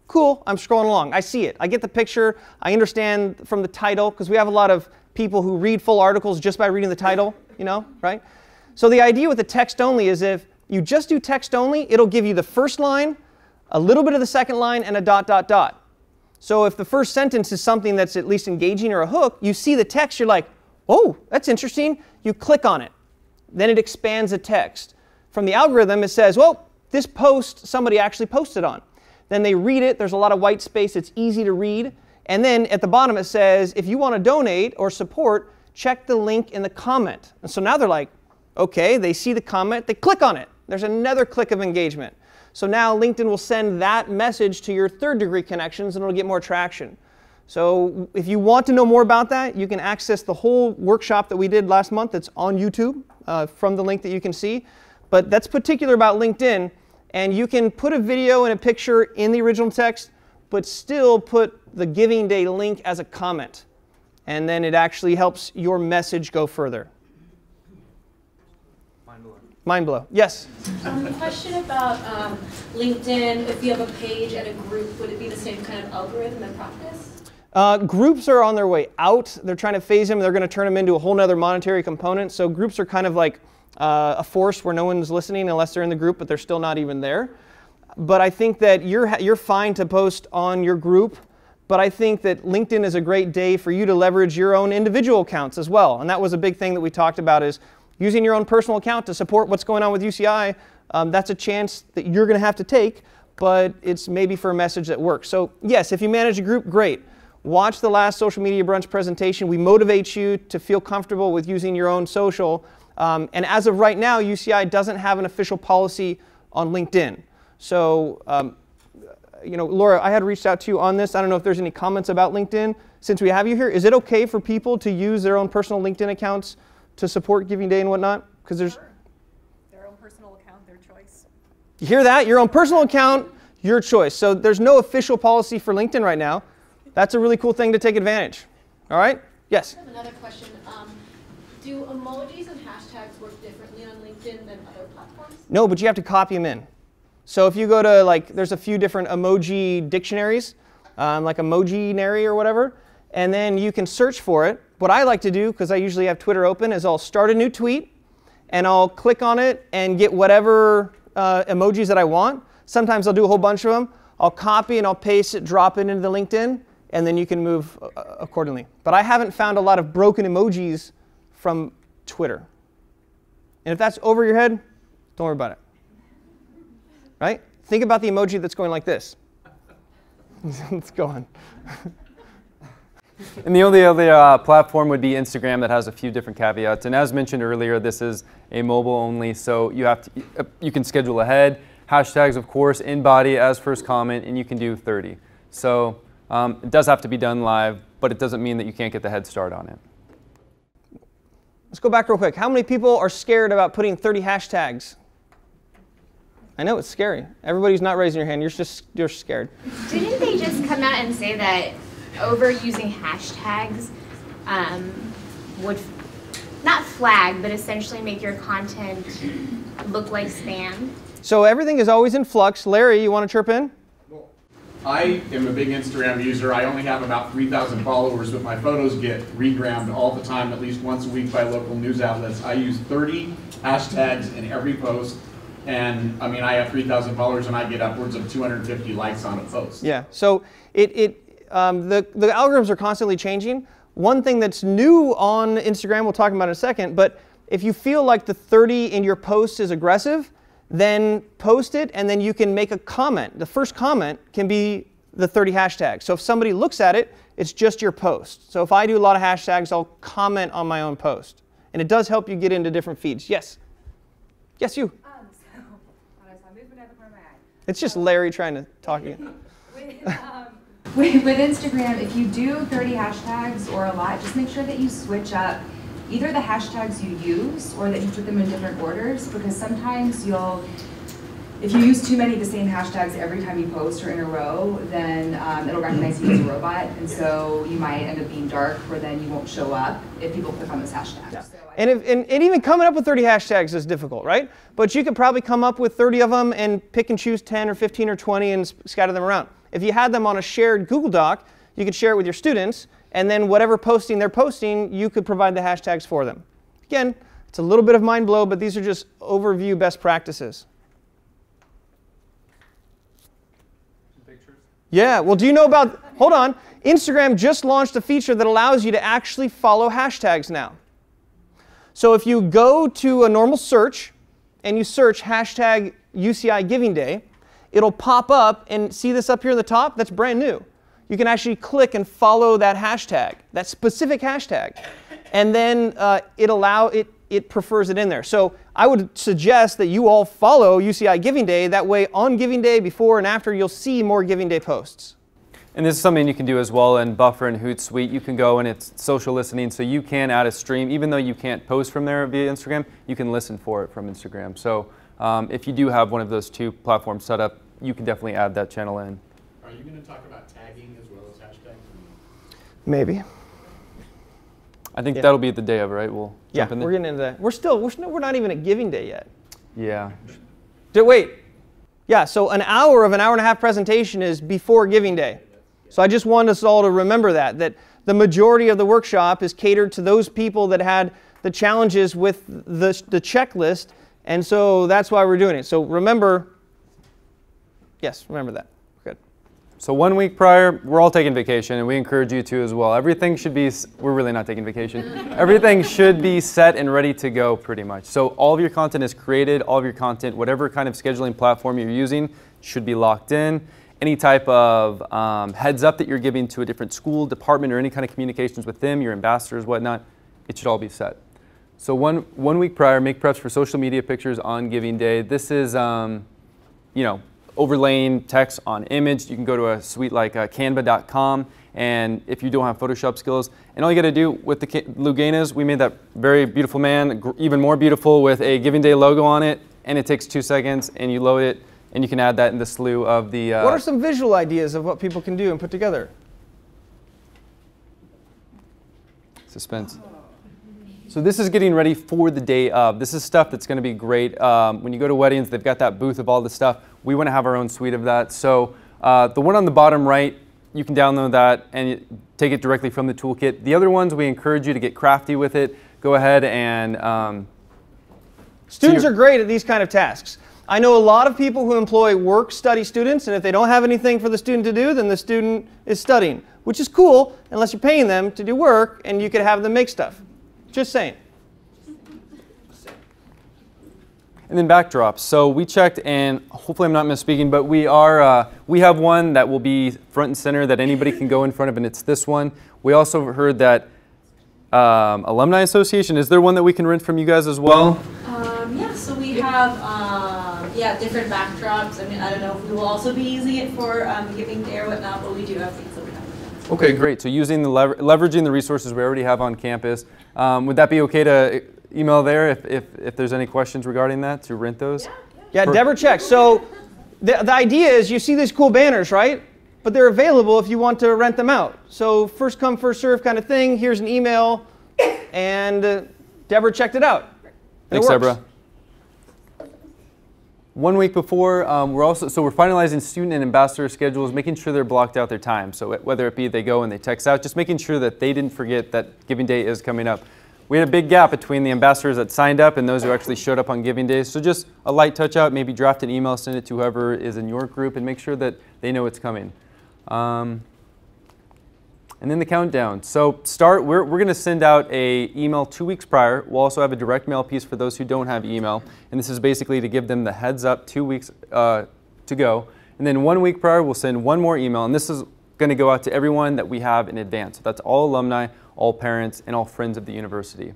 cool, I'm scrolling along. I see it. I get the picture. I understand from the title, because we have a lot of people who read full articles just by reading the title, you know, right? So the idea with the text only is if you just do text only, it'll give you the first line, a little bit of the second line, and a dot, dot, dot. So if the first sentence is something that's at least engaging or a hook, you see the text, you're like, oh, that's interesting. You click on it. Then it expands the text. From the algorithm, it says, well, this post somebody actually posted on. Then they read it. There's a lot of white space. It's easy to read. And then at the bottom it says, if you want to donate or support, check the link in the comment. And so now they're like, okay, they see the comment, they click on it. There's another click of engagement. So now LinkedIn will send that message to your third-degree connections and it'll get more traction. So if you want to know more about that, you can access the whole workshop that we did last month. That's on YouTube from the link that you can see. But that's particular about LinkedIn. And you can put a video and a picture in the original text, but still put the Giving Day link as a comment. And then it actually helps your message go further. Mind blow. Yes? Question about LinkedIn. If you have a page and a group, would it be the same kind of algorithm in practice? Groups are on their way out. They're trying to phase them. They're going to turn them into a whole other monetary component. So groups are kind of like a force where no one's listening unless they're in the group, but they're still not even there. But I think that you're fine to post on your group. But I think that LinkedIn is a great day for you to leverage your own individual accounts as well. And that was a big thing that we talked about, is using your own personal account to support what's going on with UCI. That's a chance that you're going to have to take, but it's maybe for a message that works. So yes, if you manage a group, great. Watch the last Social Media Brunch presentation. We motivate you to feel comfortable with using your own social. And as of right now, UCI doesn't have an official policy on LinkedIn. So, you know, Laura, I had reached out to you on this. I don't know if there's any comments about LinkedIn. Since we have you here, is it okay for people to use their own personal LinkedIn accounts to support Giving Day and whatnot? Because there's their own personal account, their choice. You hear that? Your own personal account, your choice. So there's no official policy for LinkedIn right now. That's a really cool thing to take advantage. All right? Yes? I have another question. Do emojis and hashtags work differently on LinkedIn than other platforms? No, but you have to copy them in. So if you go to, like, there's a few different emoji dictionaries, like Emojinary or whatever, and then you can search for it. What I like to do, because I usually have Twitter open, is I'll start a new tweet, and I'll click on it and get whatever emojis that I want. Sometimes I'll do a whole bunch of them. I'll copy and I'll paste it, drop it into the LinkedIn, and then you can move accordingly. But I haven't found a lot of broken emojis from Twitter. And if that's over your head, don't worry about it. Right? Think about the emoji that's going like this. Let's go on. And the only other platform would be Instagram that has a few different caveats. And as mentioned earlier, this is a mobile only, so you can schedule ahead. Hashtags, of course, in body as first comment, and you can do 30. So it does have to be done live, but it doesn't mean that you can't get the head start on it. Let's go back real quick. How many people are scared about putting 30 hashtags? I know it's scary. Everybody's not raising your hand. You're scared. Didn't they just come out and say that overusing hashtags would not flag, but essentially make your content look like spam? So everything is always in flux. Larry, you want to chirp in? I am a big Instagram user. I only have about 3,000 followers, but my photos get regrammed all the time, at least once a week by local news outlets. I use 30 hashtags in every post. And I mean, I have 3,000 followers and I get upwards of 250 likes on a post. Yeah, so the algorithms are constantly changing. One thing that's new on Instagram, we'll talk about in a second, but if you feel like the 30 in your post is aggressive, then post it and then you can make a comment. The first comment can be the 30 hashtags. So if somebody looks at it, it's just your post. So if I do a lot of hashtags, I'll comment on my own post. And it does help you get into different feeds. Yes? Yes, you. It's just Larry trying to talk again. With Instagram, if you do 30 hashtags or a lot, just make sure that you switch up either the hashtags you use or that you put them in different orders, because sometimes if you use too many of the same hashtags every time you post or in a row, then it'll recognize you as a robot, and so you might end up being dark, where then you won't show up if people click on those hashtags. Yeah. So and even coming up with 30 hashtags is difficult, right? But you could probably come up with 30 of them and pick and choose 10 or 15 or 20 and scatter them around. If you had them on a shared Google Doc, you could share it with your students, and then whatever posting they're posting, you could provide the hashtags for them. Again, it's a little bit of mind blow, but these are just overview best practices. Pictures? Yeah, well, do you know about, hold on, Instagram just launched a feature that allows you to actually follow hashtags now. So if you go to a normal search and you search hashtag UCI Giving Day, it'll pop up, and see this up here at the top? That's brand new. You can actually click and follow that hashtag, that specific hashtag, and then it prefers it in there. So I would suggest that you all follow UCI Giving Day. That way, on Giving Day, before and after, you'll see more Giving Day posts. And this is something you can do as well in Buffer and Hootsuite. You can go and it's social listening, so you can add a stream. Even though you can't post from there via Instagram, you can listen for it from Instagram. So if you do have one of those two platforms set up, you can definitely add that channel in. Are you going to talk about tagging as well as hashtags? Maybe. I think that'll be the day of, right? We'll jump in there. We're getting into that. We're not even at Giving Day yet. Yeah. Wait. Yeah, so an hour and a half presentation is before Giving Day. So I just want us all to remember that the majority of the workshop is catered to those people that had the challenges with the checklist, and so that's why we're doing it. So remember, yes, remember that. Good. So 1 week prior, we're all taking vacation, and we encourage you to as well. Everything should be, we're really not taking vacation. Everything should be set and ready to go pretty much. So all of your content is created, all of your content, whatever kind of scheduling platform you're using, should be locked in. Any type of heads up that you're giving to a different school, department, or any kind of communications with them, your ambassadors, whatnot, it should all be set. So one week prior, make preps for social media pictures on Giving Day. This is, overlaying text on image. You can go to a suite like canva.com, and if you don't have Photoshop skills, and all you got to do with the Luganas, we made that very beautiful man even more beautiful with a Giving Day logo on it, and it takes 2 seconds, and you load it, and you can add that in the slew of the... What are some visual ideas of what people can do and put together? Suspense. So this is getting ready for the day of. This is stuff that's going to be great. When you go to weddings, they've got that booth of all the stuff. We want to have our own suite of that. So the one on the bottom right, you can download that and take it directly from the toolkit. The other ones, we encourage you to get crafty with it. Go ahead and... Students are great at these kind of tasks. I know a lot of people who employ work-study students, and if they don't have anything for the student to do, then the student is studying, which is cool unless you're paying them to do work and you could have them make stuff. Just saying. And then backdrops. So we checked, and hopefully I'm not misspeaking, but we have one that will be front and center that anybody can go in front of, and it's this one. We also heard that Alumni Association, is there one that we can rent from you guys as well? Yeah, so we have different backdrops. I mean, I don't know if we will also be using it for Giving Day or whatnot, but we do have things that we have. Okay, great. So using leveraging the resources we already have on campus, would that be okay to email there if there's any questions regarding that, to rent those? Yeah, Deborah checked. So the idea is you see these cool banners, right? But they're available if you want to rent them out. So first come, first serve kind of thing. Here's an email, and Deborah checked it out. Thanks, Deborah. 1 week before, we're finalizing student and ambassador schedules, making sure they're blocked out their time. So whether it be they go and they text out, just making sure that they didn't forget that Giving Day is coming up. We had a big gap between the ambassadors that signed up and those who actually showed up on Giving Day. So just a light touch out, maybe draft an email, send it to whoever is in your group, and make sure that they know it's coming. And then the countdown. So we're going to send out an email 2 weeks prior. We'll also have a direct mail piece for those who don't have email. And this is basically to give them the heads up 2 weeks to go. And then 1 week prior, we'll send one more email. And this is going to go out to everyone that we have in advance. So that's all alumni, all parents, and all friends of the university.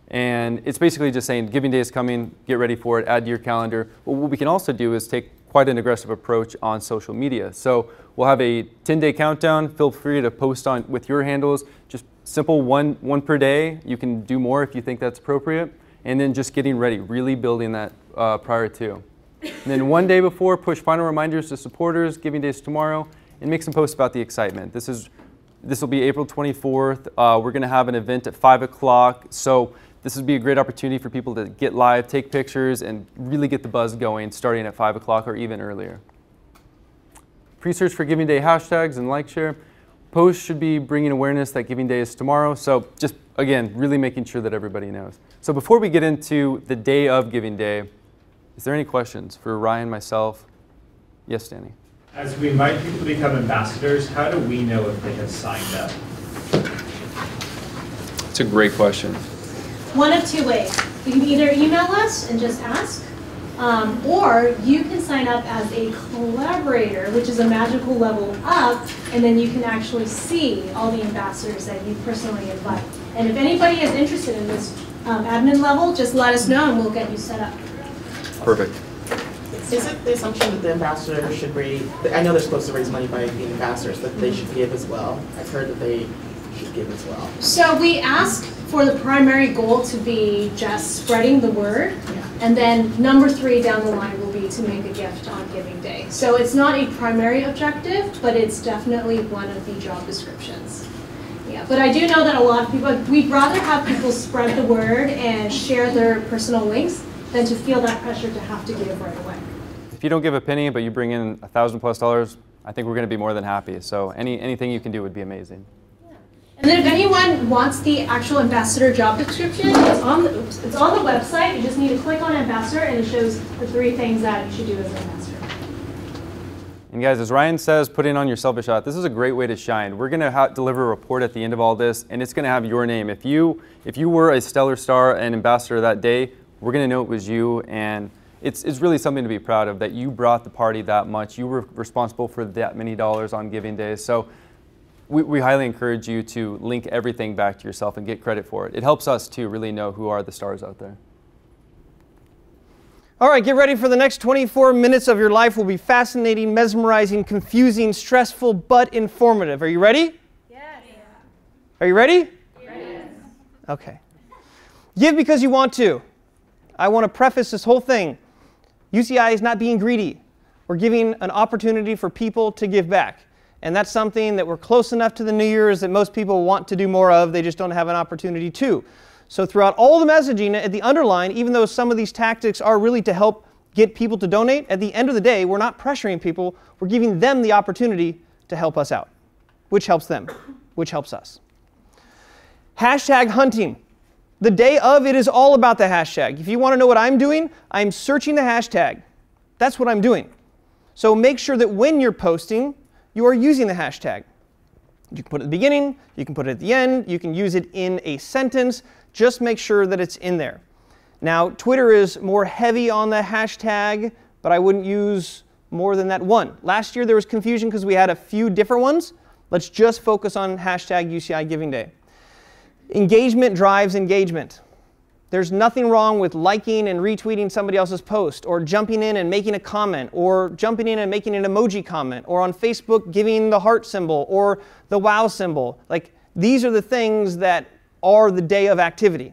And it's basically just saying Giving Day is coming, get ready for it, add to your calendar. But what we can also do is take quite an aggressive approach on social media. So we'll have a 10-day countdown. Feel free to post on with your handles. Just simple one per day. You can do more if you think that's appropriate. And then just getting ready, really building that prior to. And then 1 day before, push final reminders to supporters, Giving Day is tomorrow, and make some posts about the excitement. This will be April 24th. We're going to have an event at 5 o'clock. So this would be a great opportunity for people to get live, take pictures, and really get the buzz going starting at 5 o'clock or even earlier. Pre-search for Giving Day hashtags and like share. Posts should be bringing awareness that Giving Day is tomorrow. So just, again, really making sure that everybody knows. So before we get into the day of Giving Day, is there any questions for Ryan, myself? Yes, Danny. As we invite people to become ambassadors, how do we know if they have signed up? It's a great question. One of two ways. You can either email us and just ask, or you can sign up as a collaborator, which is a magical level up, and then you can actually see all the ambassadors that you personally invite. And if anybody is interested in this admin level, just let us know and we'll get you set up. Perfect. Is it the assumption that the ambassadors should I know they're supposed to raise money by being ambassadors, that they should give as well? I've heard that they should give as well. So we ask for the primary goal to be just spreading the word, and then number 3 down the line will be to make a gift on Giving Day. So it's not a primary objective, but it's definitely one of the job descriptions. Yeah, but I do know that a lot of people, we'd rather have people spread the word and share their personal links than to feel that pressure to have to give right away. If you don't give a penny, but you bring in $1,000+, I think we're going to be more than happy. So anything you can do would be amazing. And then if anyone wants the actual ambassador job description, it's on the website. You just need to click on ambassador and it shows the 3 things that you should do as an ambassador. And guys, as Ryan says, put in on your selfish shot. This is a great way to shine. We're going to deliver a report at the end of all this, and it's going to have your name. If you were a stellar star and ambassador that day, we're going to know it was you, and it's really something to be proud of, that you brought the party that much. You were responsible for that many dollars on Giving Day. So we highly encourage you to link everything back to yourself and get credit for it. It helps us to really know who are the stars out there. All right, get ready for the next 24 minutes of your life will be fascinating, mesmerizing, confusing, stressful, but informative. Are you ready? Yes. Are you ready? Yes. Okay. Give because you want to. I want to preface this whole thing. UCI is not being greedy. We're giving an opportunity for people to give back. And that's something that we're close enough to the New Year's that most people want to do more of. They just don't have an opportunity to. So throughout all the messaging at the underline, even though some of these tactics are really to help get people to donate, at the end of the day, we're not pressuring people. We're giving them the opportunity to help us out, which helps them, which helps us. Hashtag hunting. The day of, it is all about the hashtag. If you want to know what I'm doing, I'm searching the hashtag. That's what I'm doing. So make sure that when you're posting, you are using the hashtag. You can put it at the beginning, you can put it at the end, you can use it in a sentence. Just make sure that it's in there. Now, Twitter is more heavy on the hashtag, but I wouldn't use more than that one. Last year there was confusion because we had a few different ones. Let's just focus on hashtag UCI Giving Day. Engagement drives engagement. There's nothing wrong with liking and retweeting somebody else's post, or jumping in and making a comment, or jumping in and making an emoji comment, or on Facebook giving the heart symbol or the wow symbol. Like, these are the things that are the day of activity.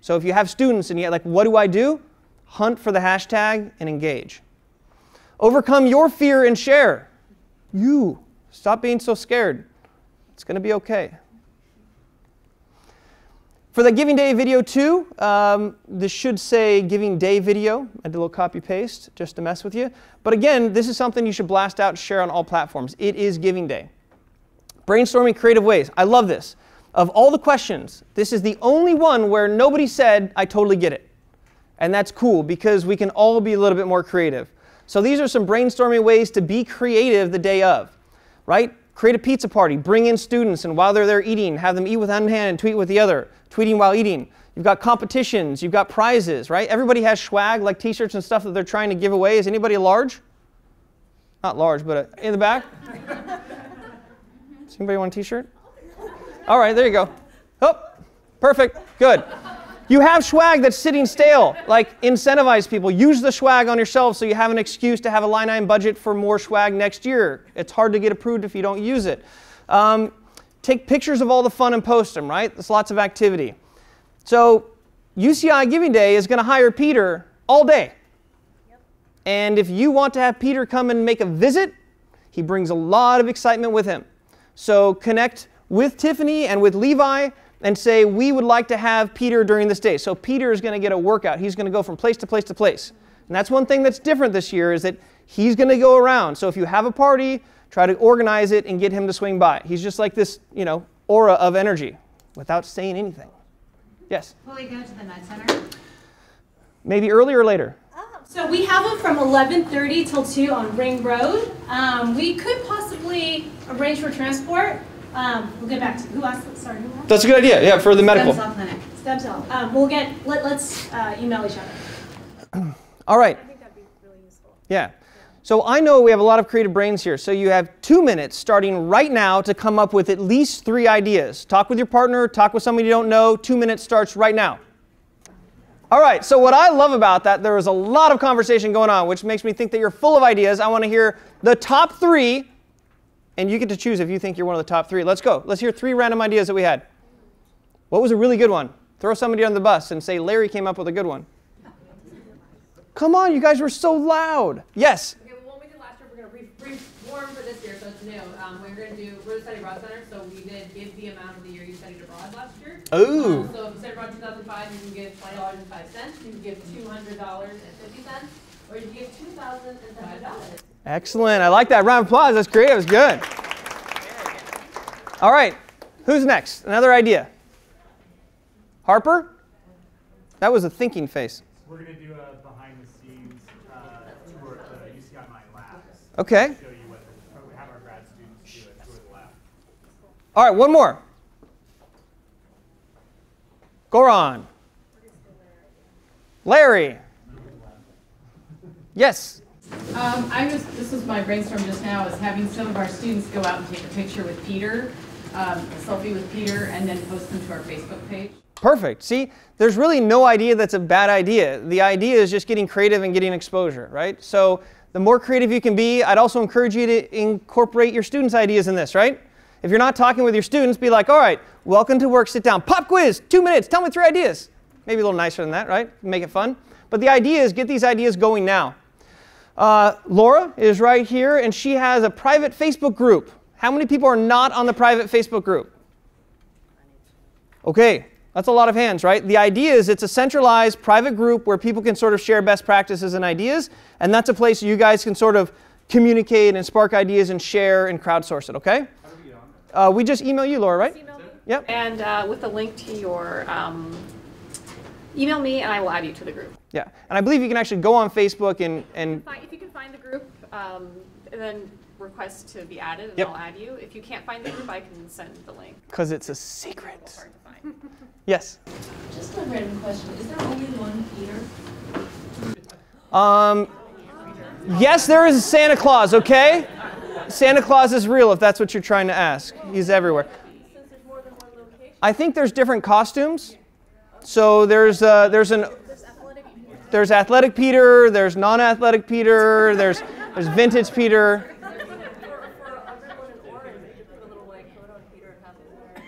So if you have students and you're like, what do I do? Hunt for the hashtag and engage. Overcome your fear and share. You. Stop being so scared. It's going to be okay. For the Giving Day video too, this should say Giving Day video. I did a little copy paste just to mess with you. But again, this is something you should blast out and share on all platforms. It is Giving Day. Brainstorming creative ways. I love this. Of all the questions, this is the only one where nobody said, I totally get it. And that's cool because we can all be a little bit more creative. So these are some brainstorming ways to be creative the day of, right? Create a pizza party, bring in students, and while they're there eating, have them eat with one hand and tweet with the other, tweeting while eating. You've got competitions, you've got prizes, right? Everybody has swag, like t-shirts and stuff that they're trying to give away. Is anybody large? Not large, but in the back? Does anybody want a t-shirt? All right, there you go. Oh, perfect, good. You have swag that's sitting stale. Like, incentivize people. Use the swag on your shelf so you have an excuse to have a line item budget for more swag next year. It's hard to get approved if you don't use it. Take pictures of all the fun and post them, right? There's lots of activity. So UCI Giving Day is going to hire Peter all day. Yep. And if you want to have Peter come and make a visit, he brings a lot of excitement with him. So connect with Tiffany and with Levi and say, we would like to have Peter during this day. So Peter is going to get a workout. He's going to go from place to place to place. And that's one thing that's different this year is that he's going to go around. So if you have a party, try to organize it and get him to swing by. He's just like this, you know, aura of energy without saying anything. Yes? Will he go to the Med Center? Maybe earlier or later? So we have them from 11:30 till 2 on Ring Road. We could possibly arrange for transport. We'll get back to who asked. Sorry, who asked? That's a good idea. Yeah, for the medical. Stem cell clinic. Stem cell. We'll get. Let's email each other. All right. I think that'd be really useful. Yeah. So I know we have a lot of creative brains here. So you have 2 minutes starting right now to come up with at least 3 ideas. Talk with your partner. Talk with somebody you don't know. 2 minutes starts right now. All right. So what I love about that, there is a lot of conversation going on, which makes me think that you're full of ideas. I want to hear the top 3. And you get to choose if you think you're one of the top 3. Let's go. Let's hear 3 random ideas that we had. What was a really good one? Throw somebody on the bus and say, Larry came up with a good one. Come on, you guys were so loud. Yes? Okay, well, what we did last year, we're going to reform for this year, so it's new. We're going to do, we're the Study Abroad Center, so we did give the amount of the year you studied abroad last year. Ooh. So if you studied abroad 2005, you can give $20.05. You can give $200.50, or you can give $2,005. Excellent. I like that. Round of applause. That's great. That was good. All right. Who's next? Another idea. Harper? That was a thinking face. We're going to do a behind-the-scenes tour of the UCI Mind Labs. Okay. Show you what we have our grad students do a tour of the lab. All right. One more. Goran. Larry. Yes. This was my brainstorm just now, is having some of our students go out and take a picture with Peter, a selfie with Peter, and then post them to our Facebook page. Perfect. See, there's really no idea that's a bad idea. The idea is just getting creative and getting exposure, right? So the more creative you can be, I'd also encourage you to incorporate your students' ideas in this, right? If you're not talking with your students, be like, all right, welcome to work, sit down, pop quiz, 2 minutes, tell me 3 ideas. Maybe a little nicer than that, right? Make it fun. But the idea is get these ideas going now. Laura is right here, and she has a private Facebook group. How many people are not on the private Facebook group? Okay, that's a lot of hands, right? The idea is it's a centralized private group where people can sort of share best practices and ideas, and that's a place you guys can sort of communicate and spark ideas and share and crowdsource it, okay? How do we get on? We just email you, Laura, right? Just email me. Yep. And with a link to email me and I will add you to the group. Yeah, and I believe you can actually go on Facebook and If you can find the group, and then request to be added, and Yep. I'll add you. If you can't find the group, I can send the link. because it's a secret. Yes. Just a random question. Is there only one Peter? Yes, there is a Santa Claus, okay? Santa Claus is real if that's what you're trying to ask. He's everywhere. I think there's different costumes. So there's athletic Peter, there's non-athletic Peter, there's vintage Peter.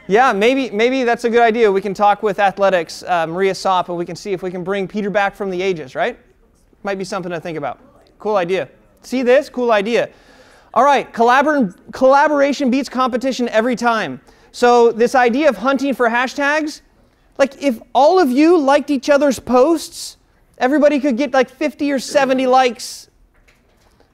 Yeah, maybe that's a good idea. We can talk with athletics, Maria Sopp, and we can see if we can bring Peter back from the ages, right? Might be something to think about. Cool idea. See this? Cool idea. All right, collaboration beats competition every time. So this idea of hunting for hashtags, like if all of you liked each other's posts, everybody could get like 50 or 70 likes,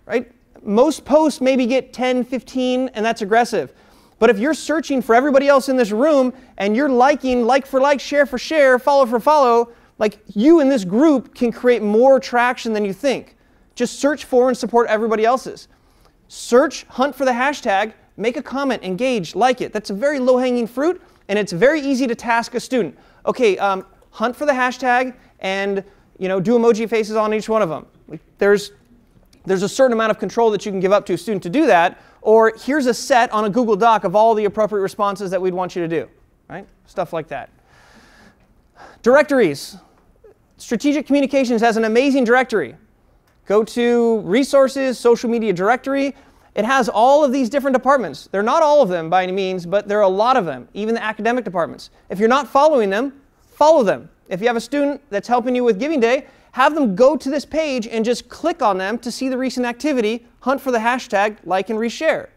right? Most posts maybe get 10, 15, and that's aggressive. But if you're searching for everybody else in this room and you're liking, like for like, share for share, follow for follow, like you in this group can create more traction than you think. Just search for and support everybody else's. Search, hunt for the hashtag, make a comment, engage, like it. That's a very low-hanging fruit, and it's very easy to task a student. Okay, hunt for the hashtag and do emoji faces on each one of them. Like, there's a certain amount of control that you can give up to a student to do that, or here's a set on a Google Doc of all the appropriate responses that we'd want you to do, right? Stuff like that. Directories. Strategic Communications has an amazing directory. Go to Resources, Social Media Directory. It has all of these different departments. They're not all of them by any means, but there are a lot of them, even the academic departments. If you're not following them, follow them. If you have a student that's helping you with Giving Day, have them go to this page and just click on them to see the recent activity, hunt for the hashtag, like and reshare.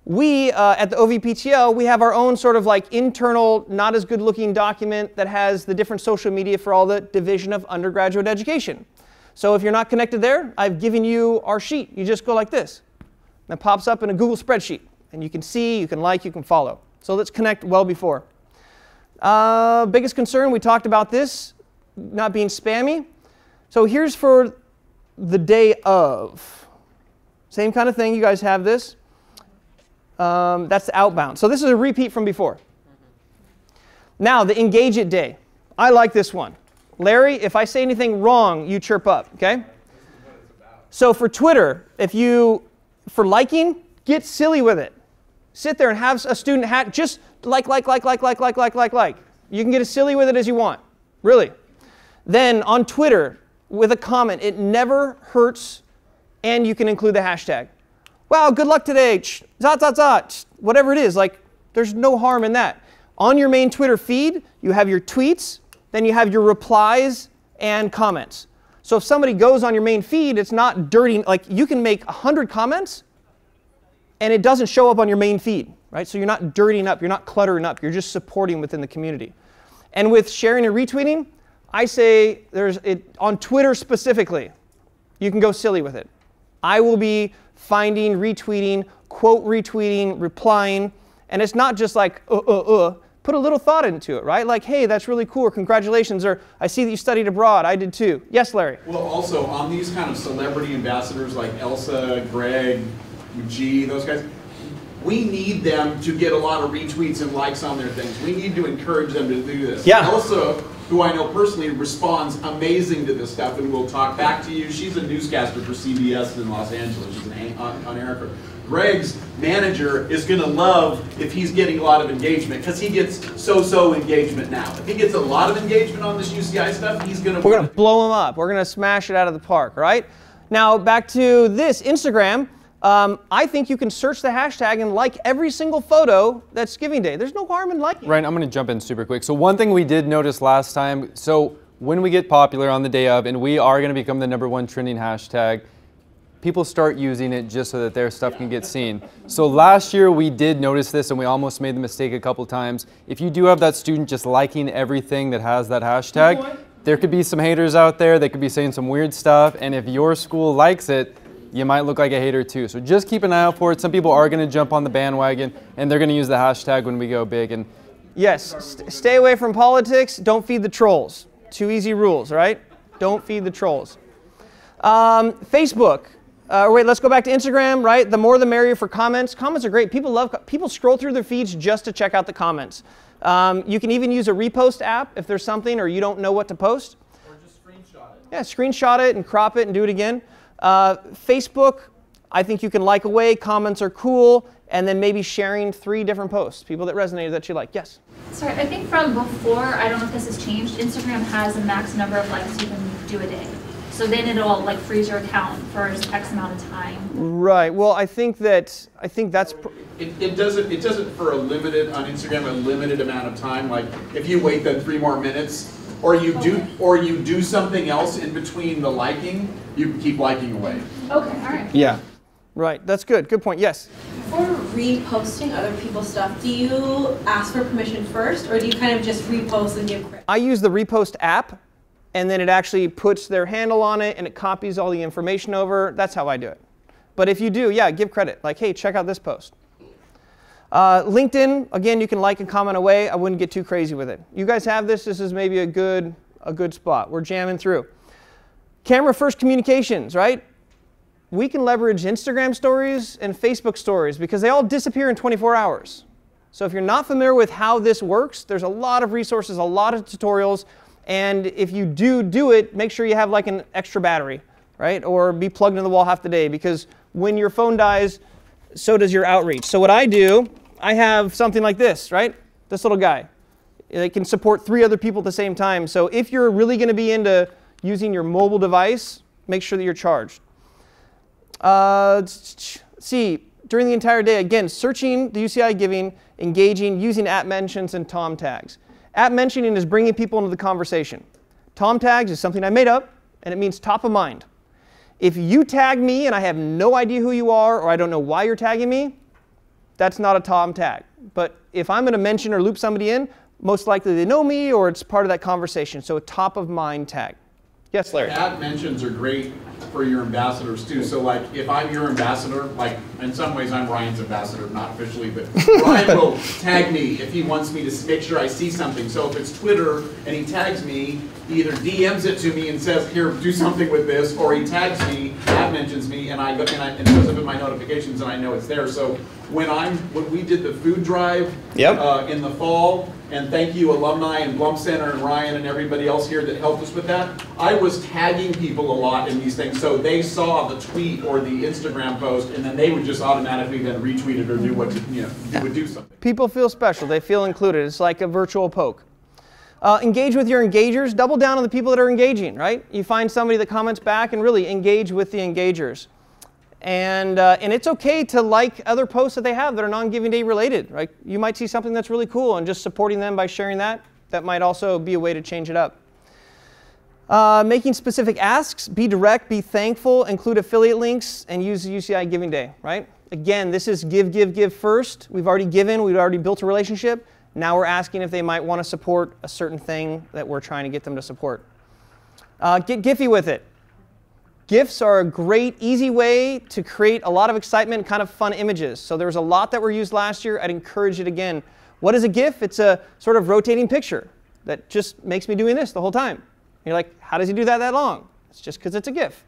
We, at the OVPTL, we have our own sort of like internal, not as good looking document that has the different social media for all the Division of Undergraduate Education. So if you're not connected there, I've given you our sheet. You just go like this. And it pops up in a Google spreadsheet. And you can see, you can like, you can follow. So let's connect well before. Biggest concern, we talked about this, not being spammy. So here's for the day of. Same kind of thing, you guys have this. That's the outbound. So this is a repeat from before. Now, the engage it day. I like this one. Larry, if I say anything wrong, you chirp up, okay? So for Twitter, for liking, get silly with it. Sit there and have a student just like. You can get as silly with it as you want, really. Then on Twitter, with a comment, it never hurts, and you can include the hashtag. Wow, good luck today, whatever it is, like there's no harm in that. On your main Twitter feed, you have your tweets, then you have your replies and comments. So if somebody goes on your main feed, it's not dirty, like you can make 100 comments and it doesn't show up on your main feed, right? So you're not dirtying up, you're not cluttering up, you're just supporting within the community. And with sharing and retweeting, I say on Twitter specifically, you can go silly with it. I will be finding, retweeting, quote retweeting, replying, and it's not just like, Put a little thought into it, right? Like, hey, that's really cool, or congratulations, or I see that you studied abroad, I did too. Yes, Larry? Well, also, on these kind of celebrity ambassadors like Elsa, Greg, G, those guys, we need them to get a lot of retweets and likes on their things. We need to encourage them to do this. Yeah. Elsa, who I know personally, responds amazing to this stuff and will talk back to you. She's a newscaster for CBS in Los Angeles. She's on air. Greg's manager is going to love if he's getting a lot of engagement, because he gets so-so engagement now. If he gets a lot of engagement on this UCI stuff, he's going to... We're going to blow him up. We're going to smash it out of the park, right? Now, back to this, Instagram. I think you can search the hashtag and like every single photo that's Giving Day. There's no harm in liking. Ryan, I'm going to jump in super quick. So one thing we did notice last time, so when we get popular on the day of, and we are going to become the #1 trending hashtag, people start using it just so that their stuff can get seen. So last year we did notice this, and we almost made the mistake a couple times. If you do have that student just liking everything that has that hashtag, there could be some haters out there. They could be saying some weird stuff, and if your school likes it, you might look like a hater too. So just keep an eye out for it. Some people are going to jump on the bandwagon, and they're going to use the hashtag when we go big. And yes, stay away from politics. Don't feed the trolls. 2 easy rules, right? Don't feed the trolls. Facebook. Wait, let's go back to Instagram, right? The more the merrier for comments. Comments are great. People scroll through their feeds just to check out the comments. You can even use a repost app if there's something or you don't know what to post. Or just screenshot it. Yeah, screenshot it and crop it and do it again. Facebook, I think you can like away. Comments are cool. And then maybe sharing 3 different posts, people that resonated that you like. Yes? Sorry, I think from before, I don't know if this has changed, Instagram has a max number of likes you can do a day. So then it'll like freeze your account for X amount of time. Right. Well, I think that's. It doesn't for on Instagram a limited amount of time. Like if you wait then 3 more minutes, or you do something else in between the liking, you can keep liking away. Okay. All right. Yeah. Right. That's good. Good point. Yes. For reposting other people's stuff, do you ask for permission first, or do you kind of just repost and give credit? I use the repost app, and then it actually puts their handle on it, and it copies all the information over. That's how I do it. But if you do, yeah, give credit. Like, hey, check out this post. LinkedIn, again, you can like and comment away. I wouldn't get too crazy with it. You guys have this. This is maybe a good spot. We're jamming through. Camera first communications, right? We can leverage Instagram stories and Facebook stories because they all disappear in 24 hours. So if you're not familiar with how this works, there's a lot of resources, a lot of tutorials. And if you do it, make sure you have like an extra battery, right? Or be plugged into the wall half the day, because when your phone dies, so does your outreach. So what I do, I have something like this, right? This little guy. It can support 3 other people at the same time. So if you're really going to be into using your mobile device, make sure that you're charged. See, during the entire day, again, searching the UCI Giving, engaging, using at mentions and tom tags. At mentioning is bringing people into the conversation. Tom tags is something I made up, and it means top of mind. If you tag me and I have no idea who you are, or I don't know why you're tagging me, that's not a tom tag. But if I'm going to mention or loop somebody in, most likely they know me or it's part of that conversation. So a top of mind tag. Yes, Larry? Ad mentions are great for your ambassadors too. So like if I'm your ambassador, like in some ways I'm Ryan's ambassador, not officially, but Ryan will tag me if he wants me to make sure I see something. So if it's Twitter and he tags me, he either DMs it to me and says, here, do something with this, or he tags me, ad mentions me, and I go and shows up in my notifications and I know it's there. So when we did the food drive in the fall, and thank you alumni and Blum Center and Ryan and everybody else here that helped us with that, I was tagging people a lot in these things, so they saw the tweet or the Instagram post, and then they would just automatically then retweet it or do what would do something. People feel special. They feel included. It's like a virtual poke. Engage with your engagers. Double down on the people that are engaging, right? You find somebody that comments back and really engage with the engagers. And it's okay to like other posts that they have that are non-Giving Day related, right? You might see something that's really cool, and just supporting them by sharing that might also be a way to change it up. Making specific asks, be direct, be thankful, include affiliate links, and use UCI Giving Day, right? Again, this is give first. We've already given, we've already built a relationship. Now we're asking if they might want to support a certain thing that we're trying to get them to support. Get Giphy with it. GIFs are a great, easy way to create a lot of excitement, kind of fun images. So there was a lot that were used last year. I'd encourage it again. What is a GIF? It's a sort of rotating picture that just makes me doing this the whole time. You're like, how does he do that long? It's just because it's a GIF.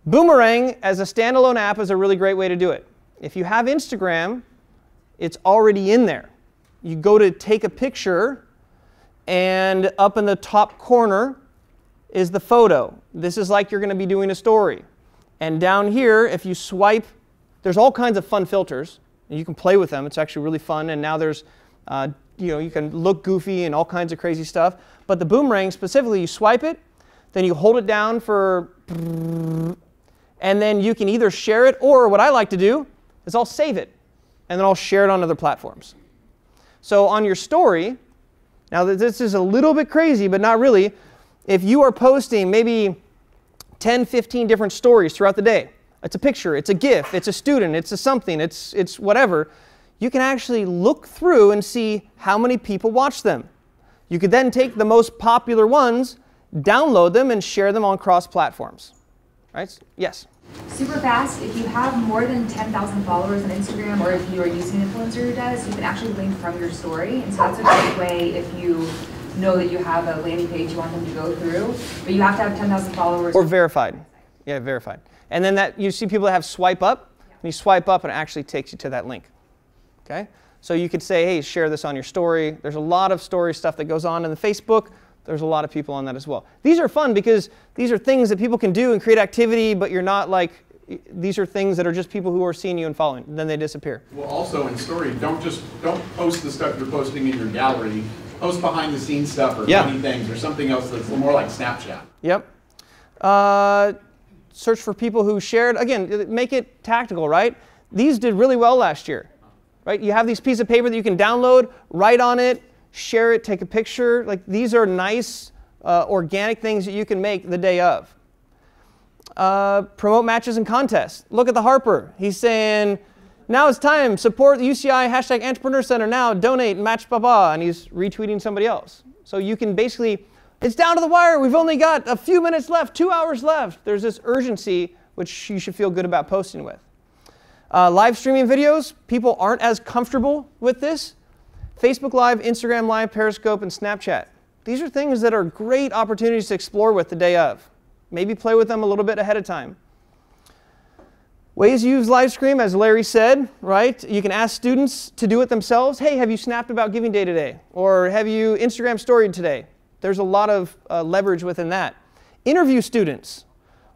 Boomerang as a standalone app is a really great way to do it. If you have Instagram, it's already in there. You go to take a picture, and up in the top corner is the photo. This is like you're going to be doing a story. And down here, if you swipe, there's all kinds of fun filters. And you can play with them. It's actually really fun. And now there's, you can look goofy and all kinds of crazy stuff. But the boomerang, specifically, you swipe it, then you hold it down for, and then you can either share it, or what I like to do is I'll save it, and then I'll share it on other platforms. So on your story, now this is a little bit crazy, but not really. If you are posting maybe 10, 15 different stories throughout the day, it's a picture, it's a GIF, it's a student, it's a something, it's whatever, you can actually look through and see how many people watch them. You could then take the most popular ones, download them, and share them on cross platforms. Right? Yes? Super fast, if you have more than 10,000 followers on Instagram, or if you are using an influencer who does, you can actually link from your story. And so that's a great way if you know that you have a landing page you want them to go through, but you have to have 10,000 followers. Or verified. Yeah, verified. And then that you see people that have swipe up, and you swipe up and it actually takes you to that link. Okay? So you could say, hey, share this on your story. There's a lot of story stuff that goes on in the Facebook. There's a lot of people on that as well. These are fun because these are things that people can do and create activity, but you're not like, these are things that are just people who are seeing you and following. And then they disappear. Well, also in story, don't post the stuff you're posting in your gallery. Post behind the scenes stuff or funny things or something else that's more like Snapchat. Yep. Search for people who shared. Again, make it tactical, right? These did really well last year, right? You have these pieces of paper that you can download, write on it, share it, take a picture. Like these are nice, organic things that you can make the day of. Promote matches and contests. Look at the Harper. He's saying, now it's time. Support the UCI hashtag Entrepreneur Center now. Donate, match, blah. And he's retweeting somebody else. So you can basically, it's down to the wire. We've only got a few minutes left, 2 hours left. There's this urgency which you should feel good about posting with. Live streaming videos. People aren't as comfortable with this. Facebook Live, Instagram Live, Periscope, and Snapchat. These are things that are great opportunities to explore with the day of. Maybe play with them a little bit ahead of time. Ways to use live stream, as Larry said, right? You can ask students to do it themselves. Hey, have you snapped about Giving Day today? Or have you Instagram storied today? There's a lot of leverage within that. Interview students.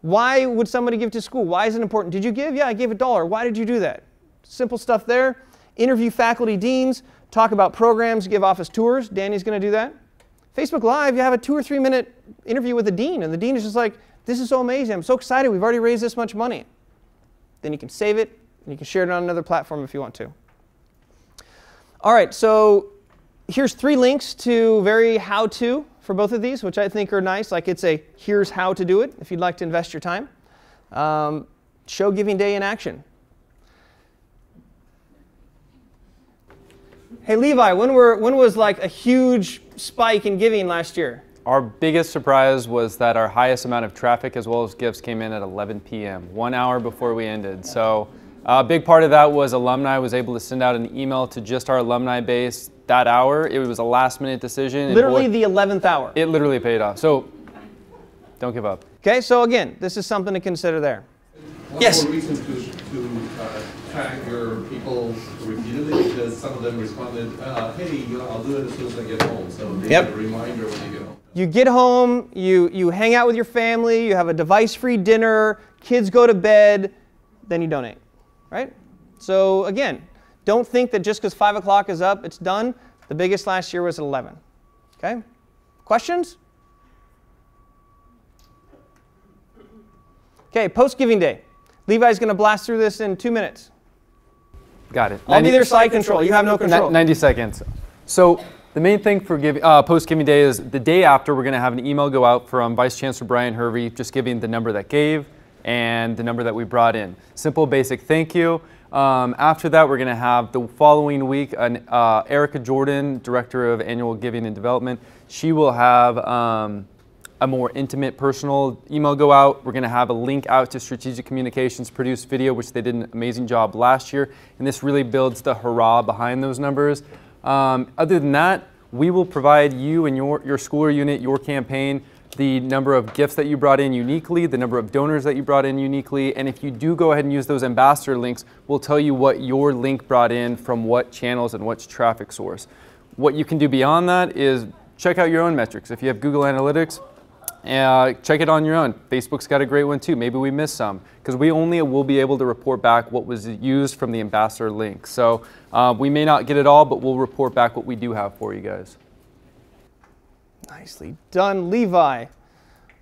Why would somebody give to school? Why is it important? Did you give? Yeah, I gave $1. Why did you do that? Simple stuff there. Interview faculty, deans. Talk about programs, give office tours. Danny's going to do that. Facebook Live, you have a 2 or 3 minute interview with the dean, and the dean is just like, this is so amazing. I'm so excited. We've already raised this much money. Then you can save it, and you can share it on another platform if you want to. All right, so here's 3 links to very how-to for both of these, which I think are nice. Like it's a here's how to do it if you'd like to invest your time. Show Giving Day in action. Hey, Levi, when was like a huge spike in giving last year? Our biggest surprise was that our highest amount of traffic as well as gifts came in at 11 p.m., 1 hour before we ended. So a big part of that was alumni was able to send out an email to just our alumni base that hour. It was a last-minute decision. Literally the 11th hour. It literally paid off. So don't give up. Okay, so again, this is something to consider there. Yes? One more reason to tag your people repeatedly, because some of them responded, hey, I'll do it as soon as I get home. So they get a reminder when they get home. You get home, you hang out with your family, you have a device-free dinner, kids go to bed, then you donate, right? So again, don't think that just because 5 o'clock is up, it's done. The biggest last year was at 11. Okay? Questions? Okay, post-Giving Day. Levi's going to blast through this in 2 minutes. Got it. I'll be their side control. You have no control. 90 seconds. So the main thing for post-Giving Day is the day after we're going to have an email go out from Vice Chancellor Brian Hervey just giving the number that gave and the number that we brought in. Simple, basic thank you. After that, we're going to have the following week Erica Jordan, Director of Annual Giving and Development. She will have a more intimate, personal email go out. We're going to have a link out to Strategic Communications produced video, which they did an amazing job last year. And this really builds the hurrah behind those numbers. Other than that, we will provide you and your school or unit, your campaign, the number of gifts that you brought in uniquely, the number of donors that you brought in uniquely, and if you do go ahead and use those ambassador links, we'll tell you what your link brought in from what channels and which traffic source. What you can do beyond that is check out your own metrics. If you have Google Analytics, check it on your own. Facebook's got a great one too. Maybe we missed some because we only will be able to report back what was used from the ambassador link. So we may not get it all, but we'll report back what we do have for you guys. Nicely done, Levi.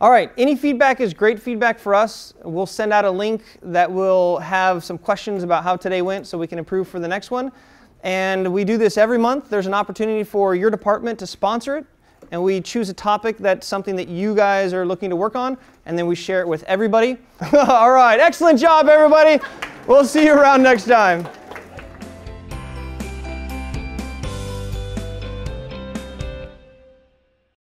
All right, any feedback is great feedback for us. We'll send out a link that will have some questions about how today went so we can improve for the next one. And we do this every month. There's an opportunity for your department to sponsor it. And we choose a topic that's something that you guys are looking to work on, and then we share it with everybody. All right, excellent job, everybody. We'll see you around next time.